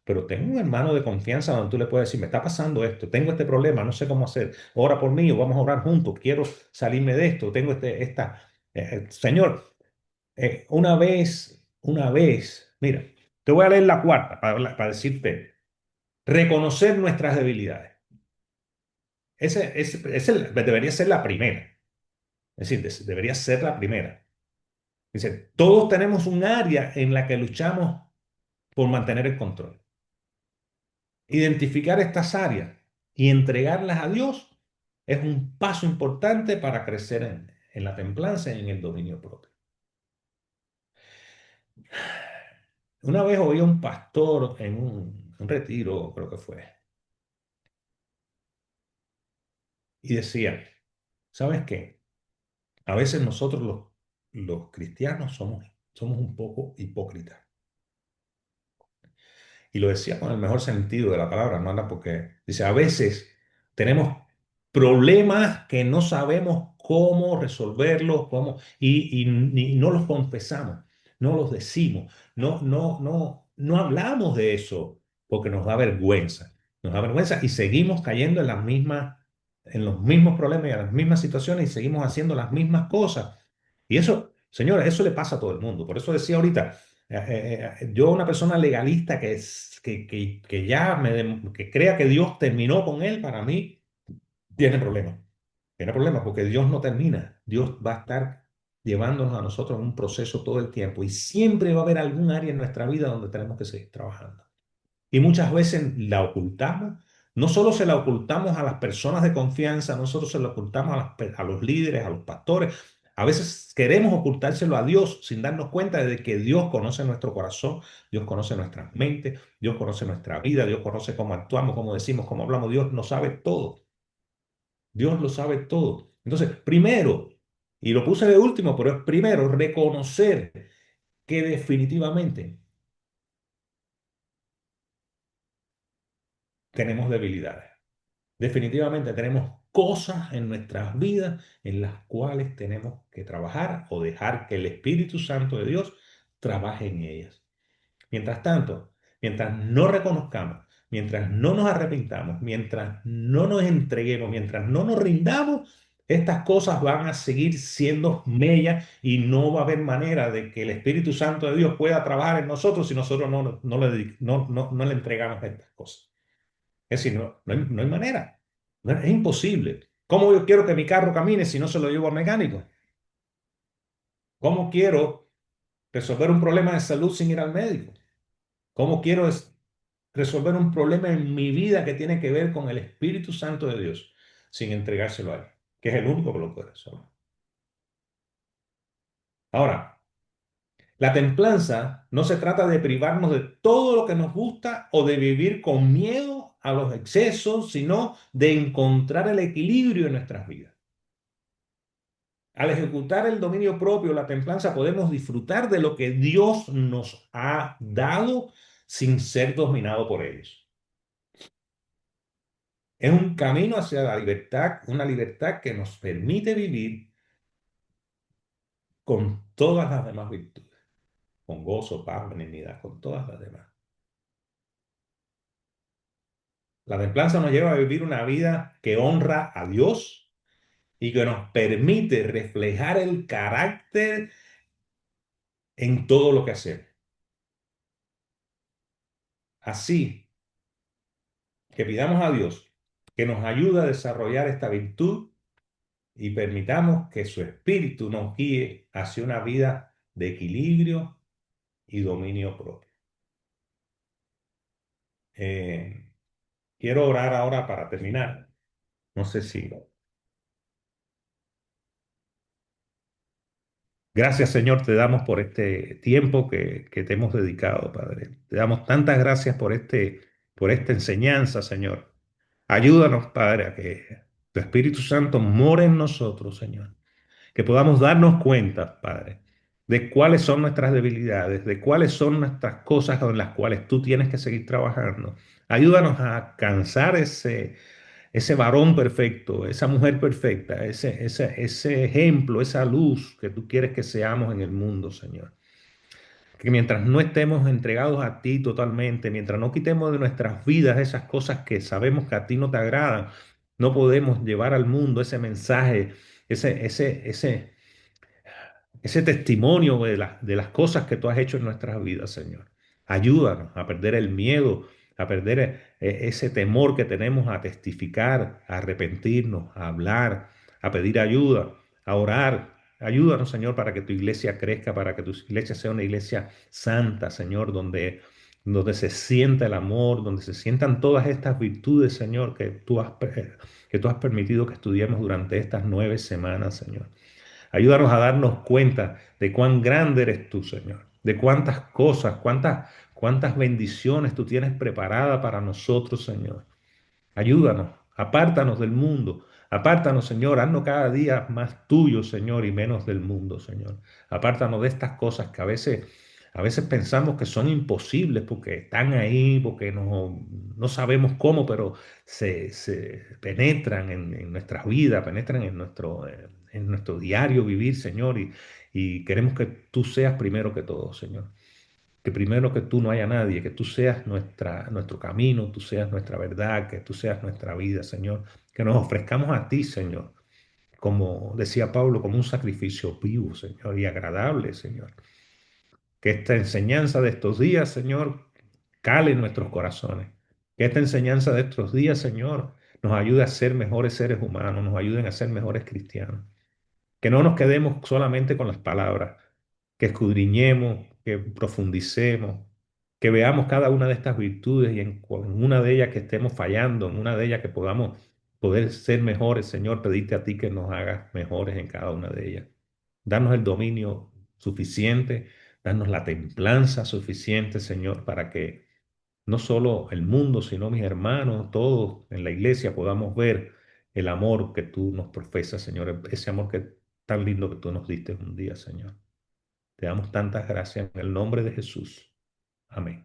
pero tengo un hermano de confianza donde tú le puedes decir, me está pasando esto, tengo este problema, no sé cómo hacer, ora por mí o vamos a orar juntos, quiero salirme de esto, tengo Señor, una vez, mira, te voy a leer la cuarta para decirte, reconocer nuestras debilidades. Debería ser la primera, es decir, debería ser la primera. Dice, todos tenemos un área en la que luchamos por mantener el control. Identificar estas áreas y entregarlas a Dios es un paso importante para crecer en la templanza y en el dominio propio. Una vez oí a un pastor en un retiro, creo que fue, y decía, ¿sabes qué? A veces nosotros los cristianos somos un poco hipócritas. Y lo decía con el mejor sentido de la palabra, no anda porque dice, a veces tenemos problemas que no sabemos cómo resolverlos, y no los confesamos, no los decimos, no hablamos de eso porque nos da vergüenza y seguimos cayendo en los mismos problemas y en las mismas situaciones y seguimos haciendo las mismas cosas. Y eso, señora, eso le pasa a todo el mundo. Por eso decía ahorita, yo una persona legalista que ya que crea que Dios terminó con él, para mí tiene problemas. Tiene problemas porque Dios no termina. Dios va a estar llevándonos a nosotros en un proceso todo el tiempo y siempre va a haber algún área en nuestra vida donde tenemos que seguir trabajando. Y muchas veces la ocultamos. No solo se la ocultamos a las personas de confianza, no solo se la ocultamos a los líderes, a los pastores. A veces queremos ocultárselo a Dios sin darnos cuenta de que Dios conoce nuestro corazón, Dios conoce nuestras mentes, Dios conoce nuestra vida, Dios conoce cómo actuamos, cómo decimos, cómo hablamos. Dios lo sabe todo. Dios lo sabe todo. Entonces, primero, y lo puse de último, pero es primero reconocer que definitivamente tenemos debilidades. Definitivamente tenemos cosas en nuestras vidas en las cuales tenemos que trabajar o dejar que el Espíritu Santo de Dios trabaje en ellas. Mientras tanto, mientras no reconozcamos, mientras no nos arrepintamos, mientras no nos entreguemos, mientras no nos rindamos, estas cosas van a seguir siendo mellas y no va a haber manera de que el Espíritu Santo de Dios pueda trabajar en nosotros si nosotros no le entregamos estas cosas. Es decir, no hay manera. Es imposible. ¿Cómo yo quiero que mi carro camine si no se lo llevo al mecánico? ¿Cómo quiero resolver un problema de salud sin ir al médico? ¿Cómo quiero resolver un problema en mi vida que tiene que ver con el Espíritu Santo de Dios sin entregárselo a Él, que es el único que lo puede resolver? Ahora, la templanza no se trata de privarnos de todo lo que nos gusta o de vivir con miedo a los excesos, sino de encontrar el equilibrio en nuestras vidas. Al ejecutar el dominio propio, la templanza, podemos disfrutar de lo que Dios nos ha dado sin ser dominado por ellos. Es un camino hacia la libertad, una libertad que nos permite vivir con todas las demás virtudes, con gozo, paz, benignidad, con todas las demás. La templanza nos lleva a vivir una vida que honra a Dios y que nos permite reflejar el carácter en todo lo que hacemos. Así que pidamos a Dios que nos ayude a desarrollar esta virtud y permitamos que su espíritu nos guíe hacia una vida de equilibrio y dominio propio. Eh, Quiero orar ahora para terminar. No sé si. Gracias, Señor, te damos por este tiempo que te hemos dedicado, Padre. Te damos tantas gracias por esta enseñanza, Señor. Ayúdanos, Padre, a que tu Espíritu Santo more en nosotros, Señor. Que podamos darnos cuenta, Padre, de cuáles son nuestras debilidades, de cuáles son nuestras cosas con las cuales tú tienes que seguir trabajando. Ayúdanos a alcanzar ese varón perfecto, esa mujer perfecta, ese ejemplo, esa luz que tú quieres que seamos en el mundo, Señor. Que mientras no estemos entregados a ti totalmente, mientras no quitemos de nuestras vidas esas cosas que sabemos que a ti no te agradan, no podemos llevar al mundo ese mensaje, ese testimonio de las cosas que tú has hecho en nuestras vidas, Señor. Ayúdanos a perder el miedo, a perder ese temor que tenemos a testificar, a arrepentirnos, a hablar, a pedir ayuda, a orar. Ayúdanos, Señor, para que tu iglesia crezca, para que tu iglesia sea una iglesia santa, Señor, donde se sienta el amor, donde se sientan todas estas virtudes, Señor, que tú has permitido que estudiemos durante estas 9 semanas, Señor. Ayúdanos a darnos cuenta de cuán grande eres tú, Señor, de cuántas cosas, cuántas bendiciones tú tienes preparadas para nosotros, Señor. Ayúdanos, apártanos del mundo, apártanos, Señor, haznos cada día más tuyo, Señor, y menos del mundo, Señor. Apártanos de estas cosas que a veces pensamos que son imposibles porque están ahí, porque no sabemos cómo, pero se penetran en nuestras vidas, penetran en nuestro diario vivir, Señor, y queremos que tú seas primero que todo, Señor. Que primero que tú no haya nadie, que tú seas nuestro camino, tú seas nuestra verdad, que tú seas nuestra vida, Señor. Que nos ofrezcamos a ti, Señor, como decía Pablo, como un sacrificio vivo, Señor, y agradable, Señor. Que esta enseñanza de estos días, Señor, cale en nuestros corazones. Que esta enseñanza de estos días, Señor, nos ayude a ser mejores seres humanos, nos ayuden a ser mejores cristianos. Que no nos quedemos solamente con las palabras, que escudriñemos, que profundicemos, que veamos cada una de estas virtudes y en una de ellas que estemos fallando, en una de ellas que podamos poder ser mejores, Señor, pedirte a ti que nos hagas mejores en cada una de ellas. Danos el dominio suficiente, danos la templanza suficiente, Señor, para que no solo el mundo, sino mis hermanos, todos en la iglesia podamos ver el amor que tú nos profesas, Señor, ese amor que tan lindo que tú nos diste un día, Señor. Te damos tantas gracias en el nombre de Jesús. Amén.